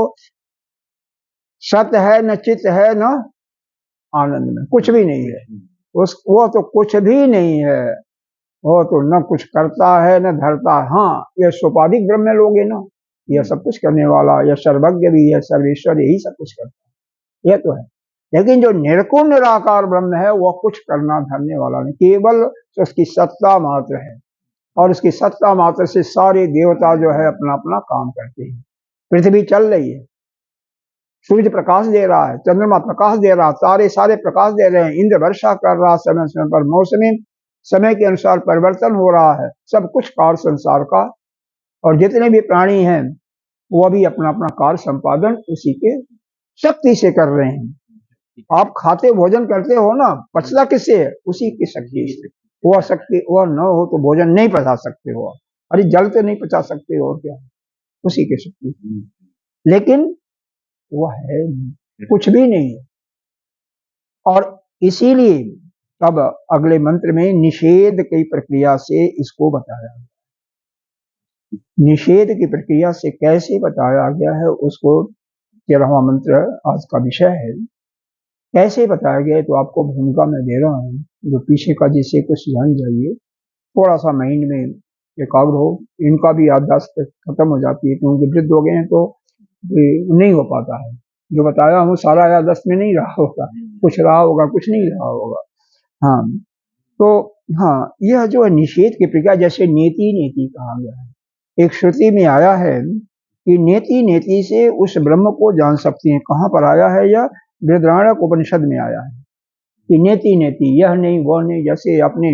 सत है, न चित्त है, न आनंद में, कुछ भी नहीं है। वो तो कुछ भी नहीं है, वो तो न कुछ करता है न धरता। हाँ, यह सोपाधिक ब्रह्म लोग है ना, यह सब कुछ करने वाला, यह सर्वज्ञ भी है, सर्वेश्वर, यही सब कुछ करता है, यह तो है। लेकिन जो निर्गुण निराकार ब्रह्म है वह कुछ करना धरने वाला नहीं, केवल उसकी सत्ता मात्र है। और उसकी सत्ता मात्र से सारे देवता जो है अपना अपना काम करते हैं। पृथ्वी चल रही है, सूर्य प्रकाश दे रहा है, चंद्रमा प्रकाश दे रहा है, तारे सारे प्रकाश दे रहे हैं, इंद्र वर्षा कर रहा है, समय समय पर मौसमी समय के अनुसार परिवर्तन हो रहा है। सब कुछ कार्य संसार का, और जितने भी प्राणी हैं वह भी अपना अपना कार्य संपादन उसी के शक्ति से कर रहे हैं। आप खाते भोजन करते हो ना, पचता किससे है? उसी की शक्ति से। वह शक्ति वह न हो तो भोजन नहीं पचा सकते हो। अरे जल तो नहीं पचा सकते हो, और क्या? उसी की शक्ति। लेकिन वो है नहीं, कुछ भी नहीं है। और इसीलिए अब अगले मंत्र में निषेध की प्रक्रिया से इसको बताया, निषेध की प्रक्रिया से कैसे बताया गया है उसको 13वां मंत्र आज का विषय है। कैसे बताया गया है तो आपको भूमिका में दे रहा हूँ, जो पीछे का जिसे कुछ जान जाइए, थोड़ा सा माइंड में एकाग्र हो, इनका भी याददाश्त खत्म हो जाती है, क्योंकि वृद्ध हो गए हैं तो नहीं हो पाता है। जो बताया हूँ सारा याददाश्त में नहीं रहा होगा, कुछ रहा होगा, कुछ नहीं रहा होगा। हाँ, तो हाँ, यह जो है निषेध की प्रक्रिया, जैसे नेति नेति कहा गया है, एक श्रुति में आया है कि नेति नेति से उस ब्रह्म को जान सकते हैं। कहाँ पर आया है यह? बृहदारण्यक उपनिषद में आया है कि नेति नेति, यह नहीं वह नहीं। जैसे अपने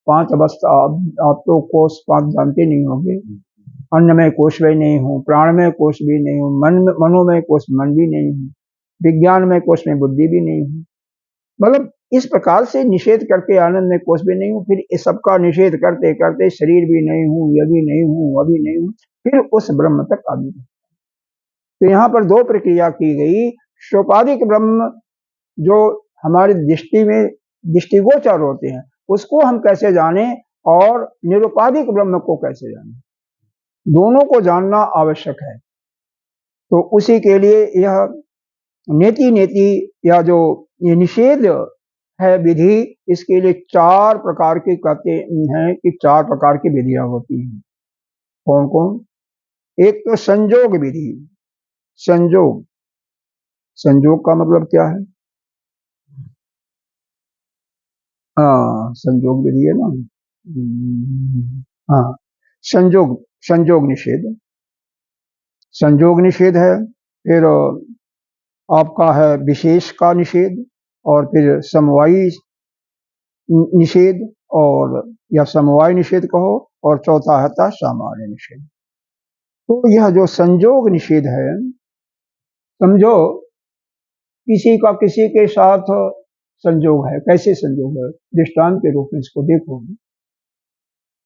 5 अवस्था, आप तो कोष 5 जानते नहीं होंगे, अन्नमय कोश भी नहीं हूँ, प्राणमय कोश भी नहीं हूँ, मनोमय कोश मन भी नहीं हूँ, विज्ञानमय कोश में बुद्धि भी नहीं हूँ। मतलब इस प्रकार से निषेध करके आनंद में कोश भी नहीं हूँ, फिर इस सबका निषेध करते करते शरीर भी नहीं हूँ, यह भी नहीं हूँ, वह भी नहीं हूँ, फिर उस ब्रह्म तक आ गई। तो यहाँ पर 2 प्रक्रिया की गई। सोपाधिक ब्रह्म जो हमारी दृष्टि में दृष्टिगोचर होते हैं उसको हम कैसे जाने, और निरुपाधिक ब्रह्म को कैसे जाने, दोनों को जानना आवश्यक है। तो उसी के लिए यह नेति नेति या जो ये निषेध है विधि, इसके लिए 4 प्रकार की कहते हैं कि 4 प्रकार की विधियां होती हैं। कौन कौन? एक तो संजोग विधि। संजोग, संजोग का मतलब क्या है? हाँ, संजोग विधि है ना। हाँ, संजोग, संजोग निषेध, संजोग निषेध है। फिर आपका है विशेष का निषेध, और फिर समवायी निषेध, और या समवाय निषेध कहो, और चौथा है सामान्य निषेध। तो यह जो संजोग निषेध है, समझो किसी का किसी के साथ संजोग है। कैसे संजोग है? दृष्टांत के रूप में इसको देखो।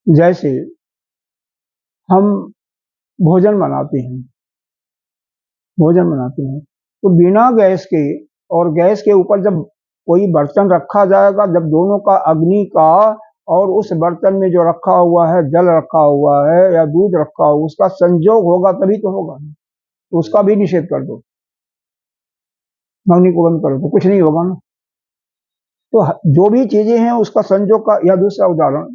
जैसे हम भोजन बनाते हैं, भोजन बनाते हैं तो बिना गैस के और गैस के ऊपर जब कोई बर्तन रखा जाएगा, जब दोनों का अग्नि का और उस बर्तन में जो रखा हुआ है, जल रखा हुआ है या दूध रखा हुआ, उसका संजोग होगा तभी तो होगा। तो उसका भी निषेध कर दो, अग्नि को बंद करो तो कुछ नहीं होगा ना। तो जो भी चीजें हैं उसका संजोग का। या दूसरा उदाहरण,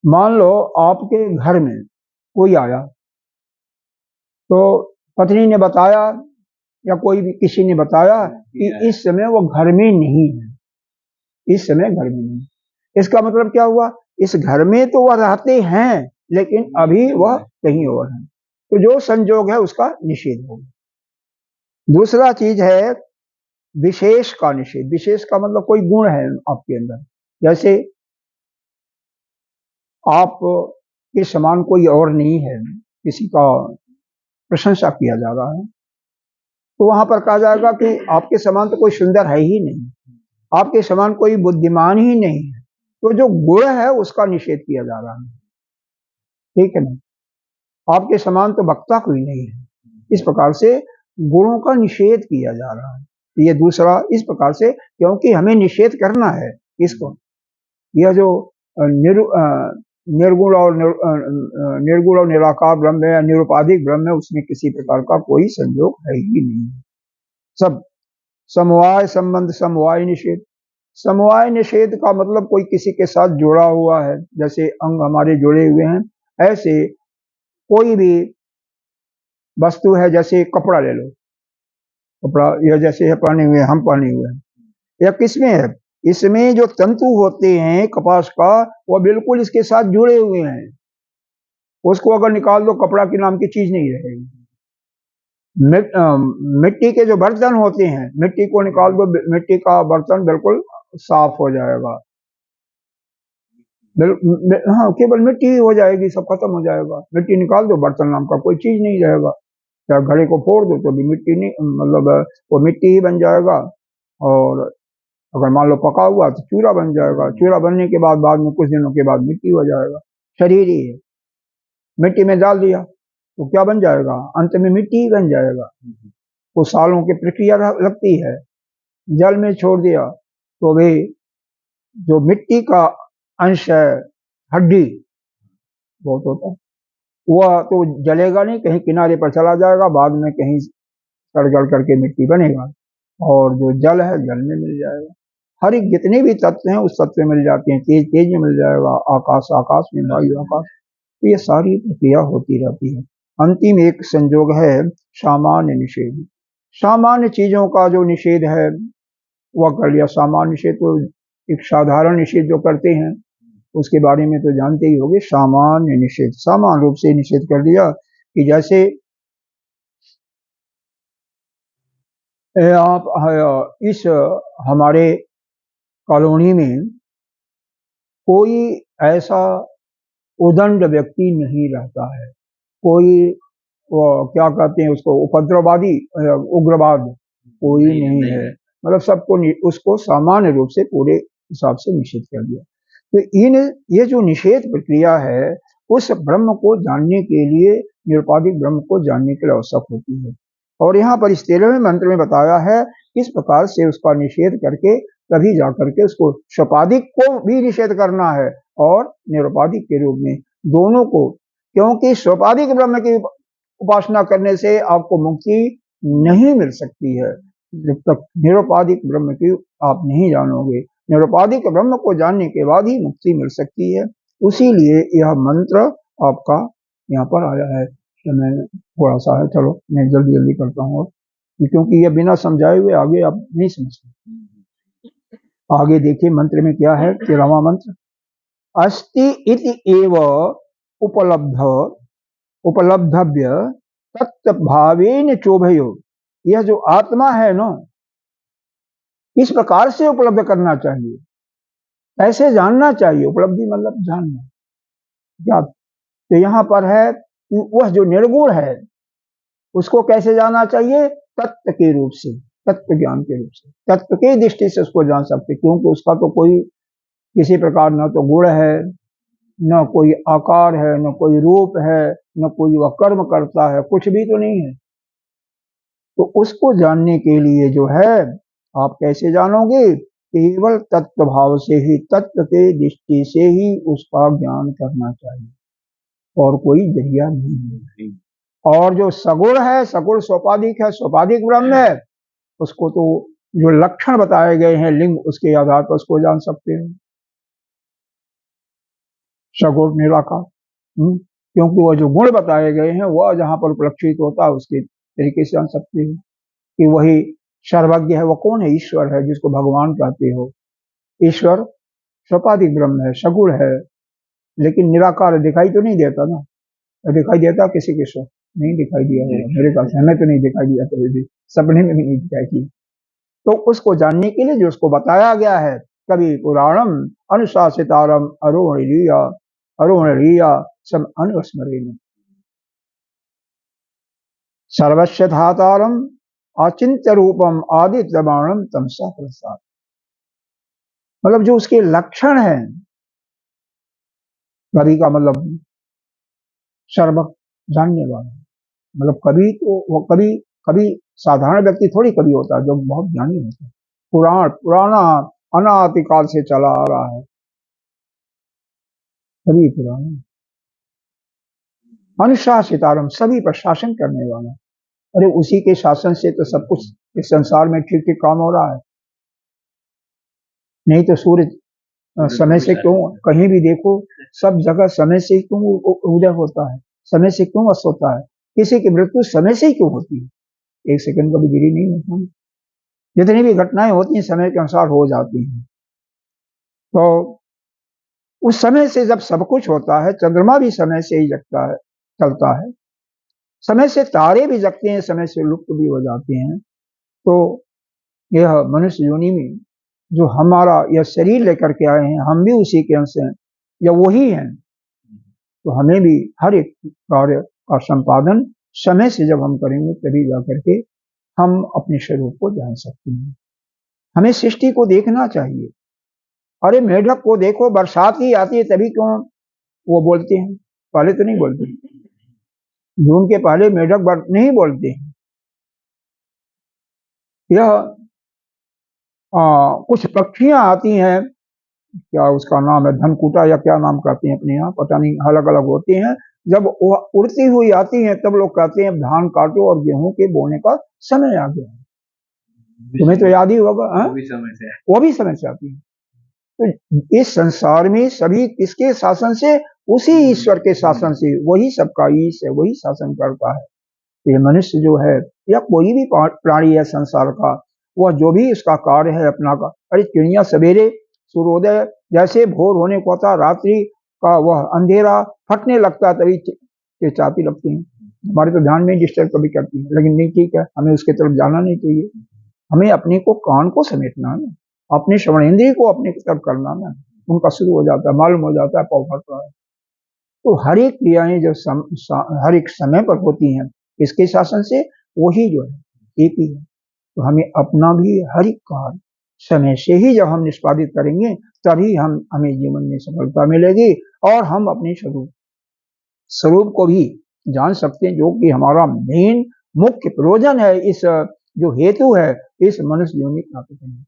मान लो आपके घर में कोई आया, तो पत्नी ने बताया या कोई भी किसी ने बताया कि इस समय वो घर में नहीं है, इस समय घर में नहीं। इसका मतलब क्या हुआ? इस घर में तो वह रहते हैं लेकिन अभी वह कहीं और है, तो जो संजोग है उसका निषेध होगा। दूसरा चीज है विशेष का निषेध। विशेष का मतलब कोई गुण है आपके अंदर, जैसे आप के समान कोई और नहीं है, किसी का प्रशंसा किया जा रहा है, तो वहां पर कहा जाएगा कि आपके समान तो कोई सुंदर है ही नहीं, आपके समान कोई बुद्धिमान ही नहीं है। तो जो गुण है उसका निषेध किया जा रहा है, ठीक है ना। आपके समान तो वक्ता कोई नहीं है, इस प्रकार से गुणों का निषेध किया जा रहा है। ये दूसरा इस प्रकार से, क्योंकि हमें निषेध करना है इसको। यह जो निर्गुण और निर्गुण और निराकार ब्रह्म है, निरुपाधिक ब्रह्म है, उसमें किसी प्रकार का कोई संयोग है ही नहीं। सब समवाय संबंध, समवाय निषेध। समवाय निषेध का मतलब कोई किसी के साथ जुड़ा हुआ है, जैसे अंग हमारे जुड़े हुए हैं, ऐसे कोई भी वस्तु है, जैसे कपड़ा ले लो, कपड़ा यह जैसे है पहने हुए, हम पहने हुए हैं, यह किसमें है? इसमें जो तंतु होते हैं कपास का, वह बिल्कुल इसके साथ जुड़े हुए हैं। उसको अगर निकाल दो, कपड़ा के नाम की चीज नहीं रहेगी। मिट्टी के जो बर्तन होते हैं, मिट्टी को निकाल दो, मिट्टी का बर्तन बिल्कुल साफ हो जाएगा। हाँ, केवल मिट्टी ही हो जाएगी, सब खत्म हो जाएगा। मिट्टी निकाल दो, बर्तन नाम का कोई चीज नहीं रहेगा। चाहे घड़े को फोड़ दो तो भी मिट्टी नहीं, मतलब वो मिट्टी ही बन जाएगा। और अगर मान लो पका हुआ तो चूरा बन जाएगा। चूरा बनने के बाद में कुछ दिनों के बाद मिट्टी हो जाएगा। शरीर ही है, मिट्टी में डाल दिया, तो क्या बन जाएगा, अंत में मिट्टी ही बन जाएगा। कुछ सालों की प्रक्रिया लगती है। जल में छोड़ दिया तो भी जो मिट्टी का अंश है, हड्डी बहुत होता है, वह तो जलेगा नहीं, कहीं किनारे पर चला जाएगा, बाद में कहीं सड़ गल करके मिट्टी बनेगा, और जो जल है जल में मिल जाएगा। हर एक जितने भी तत्व हैं उस तत्व में मिल जाते हैं। तेज तेज में मिल जाएगा, आकाश आकाश में, वायु आकाश। तो ये सारी प्रक्रिया होती रहती है। अंतिम एक संयोग है सामान्य निषेध। सामान्य चीजों का जो निषेध है वह कर लिया। सामान्य निषेध तो एक साधारण निषेध जो करते हैं उसके बारे में तो जानते ही होंगे। सामान्य निषेध, सामान्य रूप से निषेध कर दिया कि जैसे आप इस हमारे कॉलोनी में कोई ऐसा उदंड व्यक्ति नहीं रहता है, कोई वो क्या कहते हैं उसको, उपद्रववादी, उग्रवाद कोई नहीं है। मतलब सबको उसको सामान्य रूप से पूरे हिसाब से निषेध कर दिया। तो ये जो निषेध प्रक्रिया है उस ब्रह्म को जानने के लिए, निरुपाधिक ब्रह्म को जानने के लिए आवश्यक होती है। और यहाँ पर इस 13वें मंत्र में बताया है किस प्रकार से उसका निषेध करके तभी जाकर के उसको स्वपाधिक को भी निषेध करना है और निरुपाधिक के रूप में, दोनों को। क्योंकि स्वपाधिक ब्रह्म की उपासना करने से आपको मुक्ति नहीं मिल सकती है जब तक निरुपाधिक ब्रह्म की आप नहीं जानोगे। निरुपाधिक ब्रह्म को जानने के बाद ही मुक्ति मिल सकती है। उसीलिए यह मंत्र आपका यहाँ पर आया है। समय थोड़ा सा है, चलो मैं जल्दी जल्दी करता हूँ, क्योंकि यह बिना समझाए हुए आगे आप नहीं समझते। आगे देखिए मंत्र में क्या है। 13वां मंत्र, अस्ति इति एव उपलब्धव्य तत्भावेन चोभयो। यह जो आत्मा है ना, इस प्रकार से उपलब्ध करना चाहिए, ऐसे जानना चाहिए। उपलब्धि मतलब जानना, ज्ञात। तो यहाँ पर है कि वह जो निर्गुण है उसको कैसे जाना चाहिए, तत्व के रूप से, तत्व ज्ञान के रूप से, तत्व की दृष्टि से उसको जान सकते। क्योंकि उसका तो कोई किसी प्रकार न तो गुण है, न कोई आकार है, न कोई रूप है, न कोई वह कर्म करता है, कुछ भी तो नहीं है। तो उसको जानने के लिए जो है आप कैसे जानोगे, केवल तत्व भाव से ही, तत्व के दृष्टि से ही उसका ज्ञान करना चाहिए, और कोई जरिया नहीं है। और जो सगुण है, सगुण सोपाधिक है, सोपाधिक ब्रह्म है, उसको तो जो लक्षण बताए गए हैं लिंग, उसके आधार पर उसको जान सकते हैं, सगुण निराकार। क्योंकि वह जो गुण बताए गए हैं वह जहां पर उपलक्षित होता है उसके तरीके से जान सकते हैं कि वही सर्वज्ञ है। वह कौन है, ईश्वर है, जिसको भगवान कहते हो। ईश्वर सोपाधिक ब्रह्म है, सगुण है, लेकिन निराकार दिखाई तो नहीं देता ना। दिखाई देता किसी के सो नहीं दिखाई दिया होगा, मेरे ख्याल से हमें तो नहीं दिखाई दिया, कभी भी सपने में भी नहीं दिखाई दी। तो उसको जानने के लिए जो उसको बताया गया है, कभी पुराणम अनुशासितारम अरुण रिया सम अनुस्मरेण सर्वस्व धातारम अचिंत्य रूपम आदित्य बाणम तमसा प्रसाद। मतलब जो उसके लक्षण है, कवि का मतलब सर्व जानने वाला, मतलब कवि तो वो कवि साधारण व्यक्ति थोड़ी कवि होता है, जो बहुत ज्ञानी होता है। पुराना अनादिकाल से चला आ रहा है कवि, पुराना अनुशासितारम, सभी पर शासन करने वाला। अरे उसी के शासन से तो सब कुछ इस संसार में ठीक ठीक काम हो रहा है। नहीं तो सूर्य समय से क्यों, कहीं भी देखो सब जगह समय से क्यों उदय होता है, समय से क्यों अस्त होता है। किसी की मृत्यु समय से ही क्यों होती है, एक सेकंड का भी देरी नहीं होता। जितनी भी घटनाएं होती हैं समय के अनुसार हो जाती हैं। तो उस समय से जब सब कुछ होता है, चंद्रमा भी समय से ही जगता है, चलता है, समय से तारे भी जगते हैं, समय से लुप्त भी हो जाते हैं। तो यह मनुष्य योनि में जो हमारा यह शरीर लेकर के आए हैं, हम भी उसी के अंश हैं या वही हैं। तो हमें भी हर एक कार्य का संपादन समय से जब हम करेंगे तभी जाकर के हम अपने स्वरूप को जान सकते हैं। हमें सृष्टि को देखना चाहिए। अरे मेढक को देखो, बरसात ही आती है तभी क्यों वो बोलते हैं, पहले तो नहीं बोलते। जून के पहले मेढक नहीं बोलते हैं। यह कुछ पक्षियां आती हैं, क्या उसका नाम है, धनकूटा या क्या नाम कहते हैं अपने यहाँ, पता नहीं, अलग अलग होते हैं। जब वह उड़ती हुई आती हैं तब लोग कहते हैं धान काटो और गेहूं के बोने का समय आ गया। तुम्हें तो याद ही होगा। वो भी समय से आती है। तो इस संसार में सभी किसके शासन से? उसी ईश्वर के शासन से। वही सबका ईश है, वही शासन करता है। ये मनुष्य जो है या कोई भी प्राणी है संसार का, वह जो भी इसका कार्य है अपना का, अरे चिड़िया सवेरे सूर्योदय जैसे भोर होने को होता, रात्रि का वह अंधेरा फटने लगता तभी चिल्लाती लगती है। हमारे तो ध्यान में डिस्टर्ब कभी करती है, लेकिन नहीं, ठीक है, हमें उसके तरफ जाना नहीं चाहिए। हमें अपने को कान को समेटना है, अपने श्रवणेंद्रिय को अपने तरफ करना है। उनका शुरू हो जाता है, मालूम हो जाता है, पाव फटता है। तो हर एक क्रियाएं जो हर एक समय पर होती हैं, इसके शासन से, वही जो है एक ही है। तो हमें अपना भी हर एक कार्य समय से ही जब हम निष्पादित करेंगे, तभी हमें जीवन में सफलता मिलेगी और हम अपने स्वरूप को भी जान सकते हैं, जो कि हमारा मेन मुख्य प्रयोजन है, इस जो हेतु है इस मनुष्य जीवन में प्राप्त करने।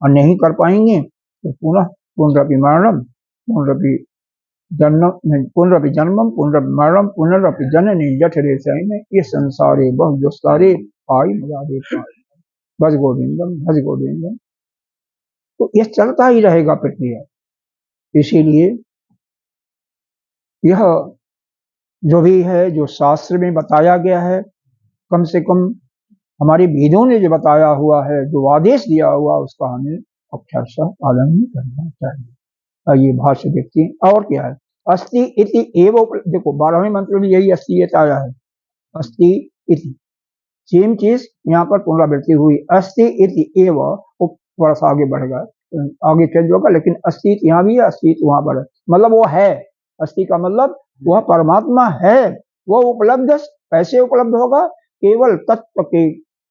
और नहीं कर पाएंगे तो पुनः पुनरपि मरणम पुनरपि जन्म पुनरपि जन्मम पुनरपि मरणम पुनरपि जननी जठरे शयने, ये संसारे बहु दुस्तारे पाई मुरादे पाई, भज गोविंदम भज गोविंदम। तो यह चलता ही रहेगा प्रक्रिया। इसीलिए यह जो भी है, जो शास्त्र में बताया गया है, कम से कम हमारे वेदों ने जो बताया हुआ है, जो आदेश दिया हुआ, उसका हमें अक्षरशः पालन ही करना चाहिए। ये भाष्य देखते हैं। और क्या है? अस्ति इति एव, देखो 12वें मंत्र में यही अस्ति आया है, अस्ति इति, सेम चीज यहाँ पर पुनरावृत्ति हुई, अस्ति इति एव। थोड़ा सा आगे बढ़ गया, आगे चेंज होगा, लेकिन अस्तित यहाँ भी है, अस्तित वहां पर है, मतलब वो है। अस्ति का मतलब वह परमात्मा है। वह उपलब्ध कैसे उपलब्ध होगा? केवल तत्व के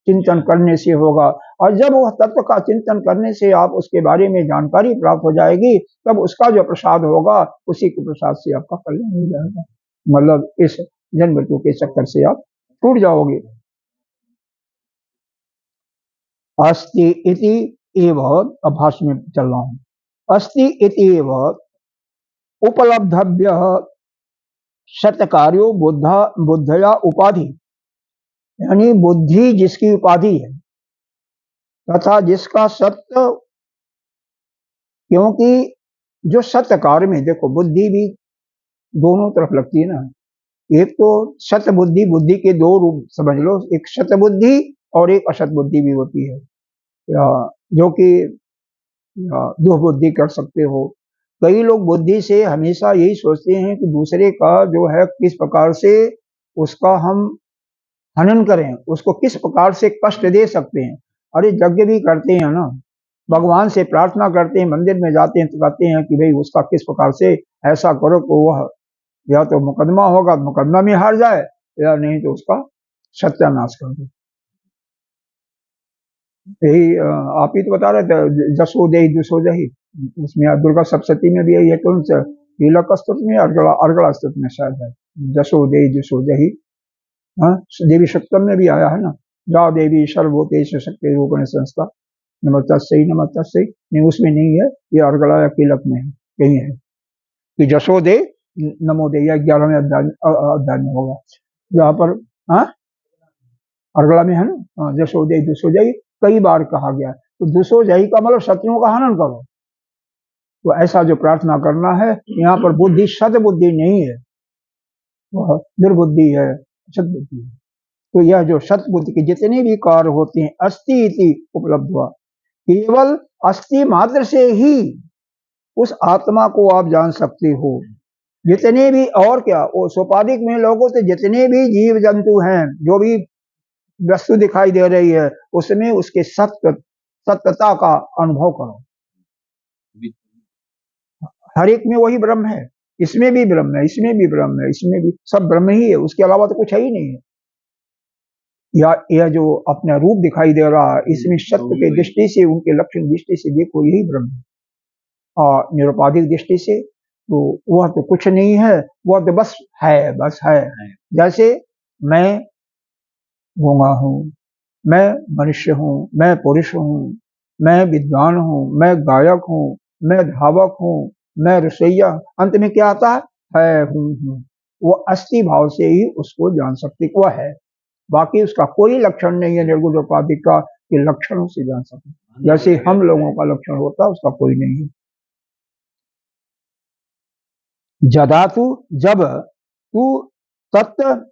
चिंतन करने से होगा। और जब वह तत्व का चिंतन करने से आप उसके बारे में जानकारी प्राप्त हो जाएगी, तब उसका जो प्रसाद होगा, उसी के प्रसाद से आपका कल्याण हो जाएगा। मतलब इस जन्म मृत्यु के चक्कर से आप टूट जाओगे। अस्ति इति एव, अभाष में चल रहा हूं, अस्ति इति एव उपलब्धव्य सत्कार्यो बुद्धया उपाधि, यानी बुद्धि जिसकी उपाधि है तथा जिसका सत्य, क्योंकि जो सत्य कार्य में, देखो बुद्धि भी दोनों तरफ लगती है ना। एक तो सत्य बुद्धि, बुद्धि के दो रूप समझ लो, एक सत्य बुद्धि और एक असत बुद्धि भी होती है, जो कि दुर्बुद्धि कर सकते हो। कई लोग बुद्धि से हमेशा यही सोचते हैं कि दूसरे का जो है किस प्रकार से उसका हम हनन करें, उसको किस प्रकार से कष्ट दे सकते हैं। अरे यज्ञ भी करते हैं ना, भगवान से प्रार्थना करते हैं, मंदिर में जाते हैं तो कहते हैं कि भाई उसका किस प्रकार से ऐसा करो कि वह या तो मुकदमा होगा, मुकदमा में हार जाए, या नहीं तो उसका सत्यानाश कर दो। यही आप ही तो बता रहे थे, जसो दे दुसो जही, उसमें दुर्गा सप्तशती में भी यही है, कौन सा कीलक स्तुति में, अर्गला स्तुति में शायद है, जसो दे दुसो जही। हाँ, देवी सप्तम में भी आया है ना, जा देवी सर्वभूतेषु शक्ति रूपेण संस्था नमस्तस्यै नमस्तस्यै, नहीं उसमें नहीं है, ये अर्गला या कीलक में है, कहीं है कि जसो दे नमो दे, या 11वें अध्याय में होगा जहाँ पर, हाँ अर्गला में है ना, जसो दे दुसो जही कई बार कहा गया। तो दुसो जही का मतलब शत्रुओं का हनन करो। तो ऐसा जो प्रार्थना करना है, यहाँ पर बुद्धि सद बुद्धि नहीं है, वह दुर्बुद्धि है, सदबुद्धि है। तो यह जो सतबुद्धि के जितने भी कार्य होते हैं, अस्ति इति उपलब्ध हुआ, केवल अस्ति मात्र से ही उस आत्मा को आप जान सकते हो। जितने भी, और क्या, वो सोपाधिक में लोगों से जितने भी जीव जंतु हैं, जो भी वस्तु दिखाई दे रही है, उसमें उसके सत्यता का अनुभव करो। हर एक में वही ब्रह्म है, इसमें भी ब्रह्म है, इसमें भी ब्रह्म है, इसमें भी सब ब्रह्म ही है, उसके अलावा तो कुछ है ही नहीं है। यह जो अपना रूप दिखाई दे रहा है, इसमें सत्य के दृष्टि से, उनके लक्षण दृष्टि से देखो, यही ब्रह्म है। और निरुपाधिक दृष्टि से तो वह तो कुछ नहीं है, वह तो बस है, बस है। जैसे मैं गूंगा हूँ, मैं मनुष्य हूँ, मैं पुरुष हूँ, मैं विद्वान हूँ, मैं गायक हूँ, मैं धावक हूँ, मैं रसोइया। अंत में क्या आता है हूँ। वो अस्थि भाव से ही उसको जान सकते वो है, बाकी उसका कोई लक्षण नहीं है निर्गुण उपाधि का कि लक्षणों से जान सकते, जैसे हम लोगों का लक्षण होता है उसका कोई नहीं है। जदातु जब तू तत्व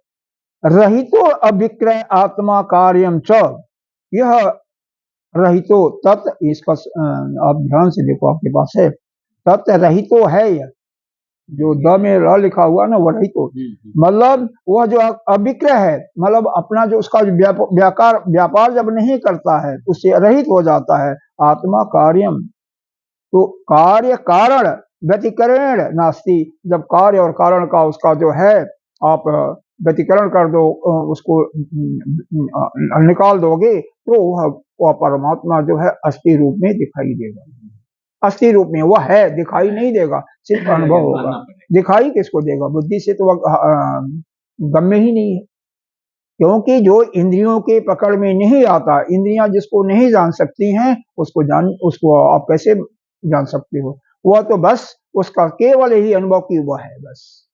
रहितो अभिक्रय आत्मा कार्यम च, यह रहितो तत् इसका आप ध्यान से देखो आपके पास है, तत् रहितो है यह जो द में र लिखा हुआ ना वो रहितो, मतलब वह जो अभिक्रय है, मतलब अपना जो उसका व्यापार जब नहीं करता है उससे रहित हो जाता है। आत्मा कार्यम, तो कार्य कारण व्यतिकरण नास्ति, जब कार्य और कारण का उसका जो है आप व्यतिकरण कर दो, उसको निकाल दोगे तो वह परमात्मा जो है अस्थि रूप में दिखाई देगा। अस्थि रूप में वह है, दिखाई नहीं देगा, सिर्फ अनुभव होगा। दिखाई किसको देगा? बुद्धि से तो वह गम्य ही नहीं है, क्योंकि जो इंद्रियों के पकड़ में नहीं आता, इंद्रियां जिसको नहीं जान सकती हैं उसको आप कैसे जान सकते हो? वह तो बस उसका केवल ही अनुभव की वह है बस।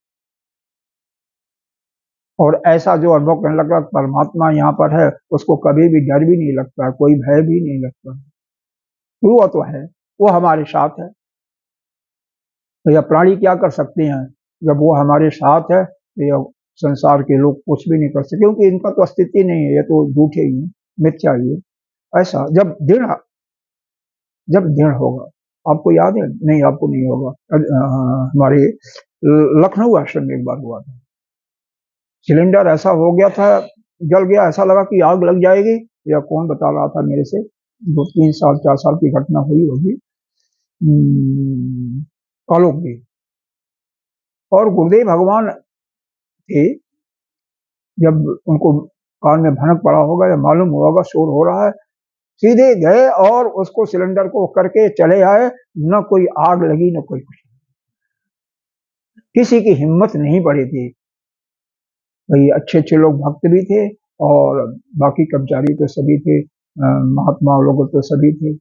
और ऐसा जो अनुभव करने लगा परमात्मा यहाँ पर है, उसको कभी भी डर भी नहीं लगता, कोई भय भी नहीं लगता, वो तो है, वो हमारे साथ है। तो यह प्राणी क्या कर सकते हैं जब वो हमारे साथ है? यह संसार के लोग कुछ भी नहीं कर सकते, क्योंकि इनका तो अस्तित्व नहीं है, ये तो झूठे ही है, मिथ्या ही है। ऐसा जब दृढ़ होगा, आपको याद है? नहीं, आपको नहीं होगा, हमारे लखनऊ आश्रम में एक बार हुआ था, सिलेंडर ऐसा हो गया था, जल गया, ऐसा लगा कि आग लग जाएगी। या कौन बता रहा था मेरे से, 2-3 साल 4 साल की घटना हुई होगी, आलोक भी, और गुरुदेव भगवान थे, जब उनको कान में भनक पड़ा होगा या मालूम होगा शोर हो रहा है, सीधे गए और उसको सिलेंडर को करके चले आए, न कोई आग लगी न कोई कुछ, किसी की हिम्मत नहीं पड़ी थी भाई। अच्छे अच्छे लोग भक्त भी थे और बाकी कर्मचारी तो सभी थे, महात्मा लोग तो सभी थे।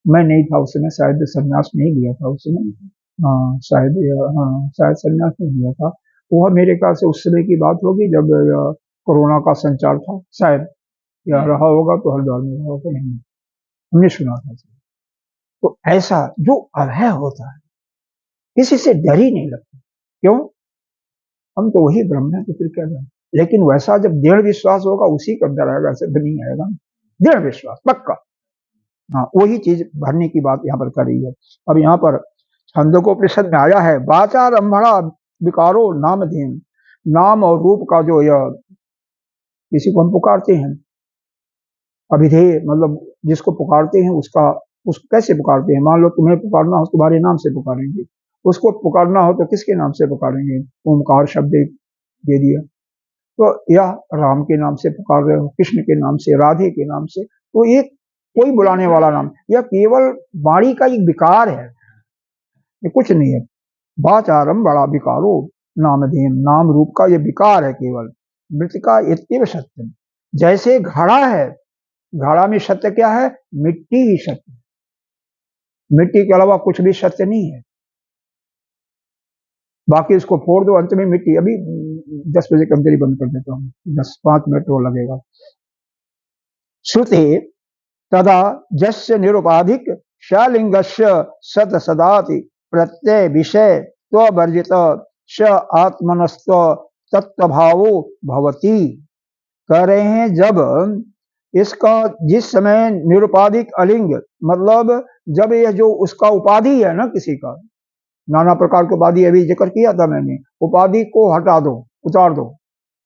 मैं नहीं था उस समय, शायद संन्यास नहीं लिया था उस समय, शायद संन्यास नहीं लिया था। वह मेरे ख्याल से उस समय की बात होगी जब कोरोना का संचार था, शायद या रहा होगा तो हरिद्वार में रहा होगा, नहीं हमने सुना था। तो ऐसा जो अभय होता है, किसी से डर ही नहीं लगता, क्यों? हम तो वही ब्रह्म है, तो फिर क्या डर? लेकिन वैसा जब दृढ़ विश्वास होगा उसी का डर आएगा, ऐसे नहीं आएगा। दृढ़ विश्वास पक्का, हाँ, वही चीज भरने की बात यहाँ पर कर रही है। अब यहाँ पर छंदोपनिषद में आया है, वाचारंभणा विकारो नामधेन, नाम और रूप का जो यह किसी को हम पुकारते हैं, अभिधेय मतलब जिसको पुकारते हैं उसको कैसे पुकारते हैं? मान लो तुम्हें पुकारना हो, तुम्हारे नाम से पुकारेंगे, उसको पुकारना हो तो किसके नाम से पुकारेंगे? ओमकार शब्द दे दिया, तो यह राम के नाम से पुकार रहे हो, कृष्ण के नाम से, राधे के नाम से, तो ये कोई बुलाने वाला नाम, यह केवल वाणी का एक विकार है, ये कुछ नहीं है। वाचारम बड़ा विकारो नामधेयम, नाम रूप का ये विकार है केवल। मृतिका इत्येव सत्यम, जैसे घड़ा है, घड़ा में सत्य क्या है? मिट्टी ही सत्य, मिट्टी के अलावा कुछ भी सत्य नहीं है, बाकी इसको फोड़ दो, अंत में मिट्टी। अभी 10 बजे के अंदर ही बंद कर देता हूँ, 10-5 मिनट और लगेगा। श्रुते तदा जस्य निरुपाधिक शालिंगस्य सत सदाति प्रत्यय विषय त्वर्जित स आत्मनस्व तत्वभावो भवति। कह रहे हैं जब इसका जिस समय निरुपाधिक अलिंग, मतलब जब यह जो उसका उपाधि है ना, किसी का नाना प्रकार की उपाधि अभी जिक्र किया था मैंने, उपाधि को हटा दो, उतार दो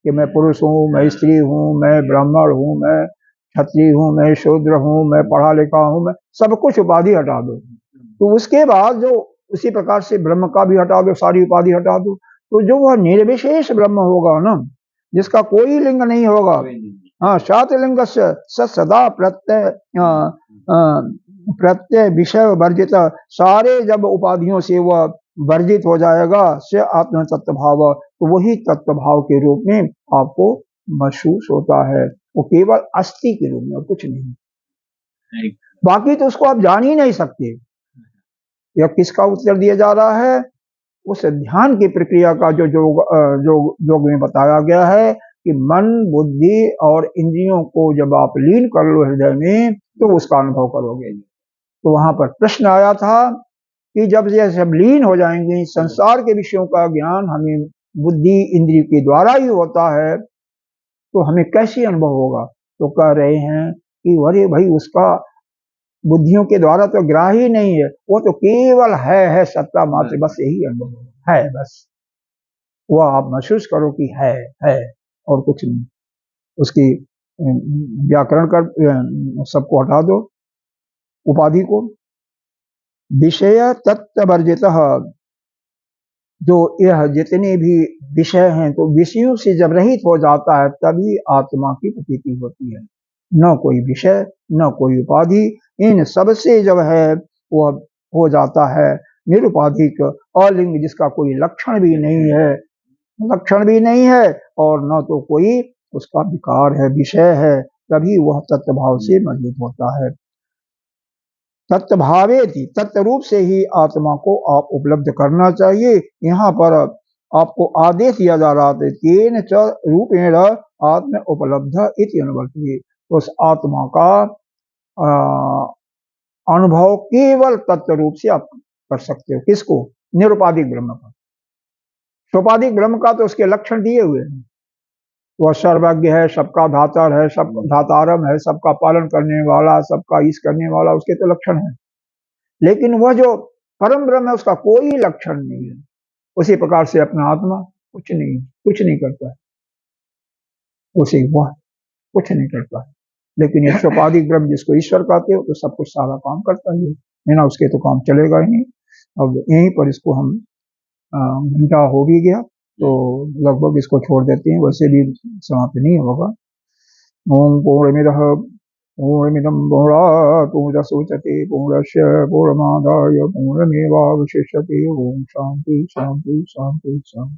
कि मैं पुरुष हूँ, मैं स्त्री हूँ, मैं ब्राह्मण हूँ, मैं क्षत्रिय हूँ, मैं शूद्र हूँ, मैं पढ़ा लिखा हूँ, मैं सब कुछ उपाधि हटा दो। तो उसके बाद जो उसी प्रकार से ब्रह्म का भी हटा दो, सारी उपाधि हटा दो, तो जो वह निर्विशेष ब्रह्म होगा ना, जिसका कोई लिंग नहीं होगा, हाँ, सात लिंग से सदा प्रत्यय विषय वर्जित, सारे जब उपाधियों से वह वर्जित हो जाएगा से आत्म तत्व भाव, तो वही तत्व भाव के रूप में आपको महसूस होता है, वो केवल अस्थि के रूप में और कुछ नहीं। बाकी तो उसको आप जान ही नहीं सकते। यह किसका उत्तर दिया जा रहा है? उस ध्यान की प्रक्रिया का जो योग में बताया गया है कि मन बुद्धि और इंद्रियों को जब आप लीन कर लो हृदय में तो उसका अनुभव करोगे। तो वहां पर प्रश्न आया था कि जब ये सब लीन हो जाएंगे, संसार के विषयों का ज्ञान हमें बुद्धि इंद्रिय के द्वारा ही होता है, तो हमें कैसे अनुभव होगा? तो कह रहे हैं कि अरे भाई, उसका बुद्धियों के द्वारा तो ग्राह्य ही नहीं है, वो तो केवल है सत्ता मात्र, बस यही अनुभव है। बस वो आप महसूस करो कि है और कुछ नहीं। उसकी व्याकरण कर सबको हटा दो, उपाधि को। विषय तत्वर्जित, जो यह जितने भी विषय हैं, तो विषयों से जब रहित हो जाता है तभी आत्मा की प्रतीति होती है। न कोई विषय, न कोई उपाधि, इन सब से जब है वह हो जाता है निरुपाधिक अलिंग, जिसका कोई लक्षण भी नहीं है और न तो कोई उसका विकार है, विषय है, तभी वह तत्वभाव से मौजूद होता है। तत्भावेति, तत्व रूप से ही आत्मा को आप उपलब्ध करना चाहिए। यहाँ पर आपको आदेश दिया जा रहा था, तेन च रूपेण आत्म उपलब्ध इति अनुवर्तते। तो उस आत्मा का अनुभव केवल तत्व रूप से आप कर सकते हो। किसको? निरुपाधिक ब्रह्म का। सोपाधिक ब्रह्म का तो उसके लक्षण दिए हुए हैं। वह सर्वज्ञ है, सबका धातर है, सब धातारम है, सबका पालन करने वाला, सबका ईश करने वाला, उसके तो लक्षण है। लेकिन वह जो परम ब्रह्म है उसका कोई लक्षण नहीं है। उसी प्रकार से अपना आत्मा कुछ नहीं करता है, उसी वह कुछ नहीं करता है। लेकिन ये सोपाधिक ब्रह्म जिसको ईश्वर कहते हो, तो सब कुछ सारा काम करता है, बिना उसके तो काम चलेगा ही नहीं। अब यहीं पर इसको हम घंटा हो भी गया, तो लगभग इसको छोड़ देते हैं, वैसे भी समाप्त नहीं होगा। ओम पूर्णमिदः पूर्णमिदं पूर्णात् पूर्णमुदच्यते पूर्णस्य पूर्णमादाय पूर्णमेवावशिष्यते। ओम शांति शांति शांति शांति।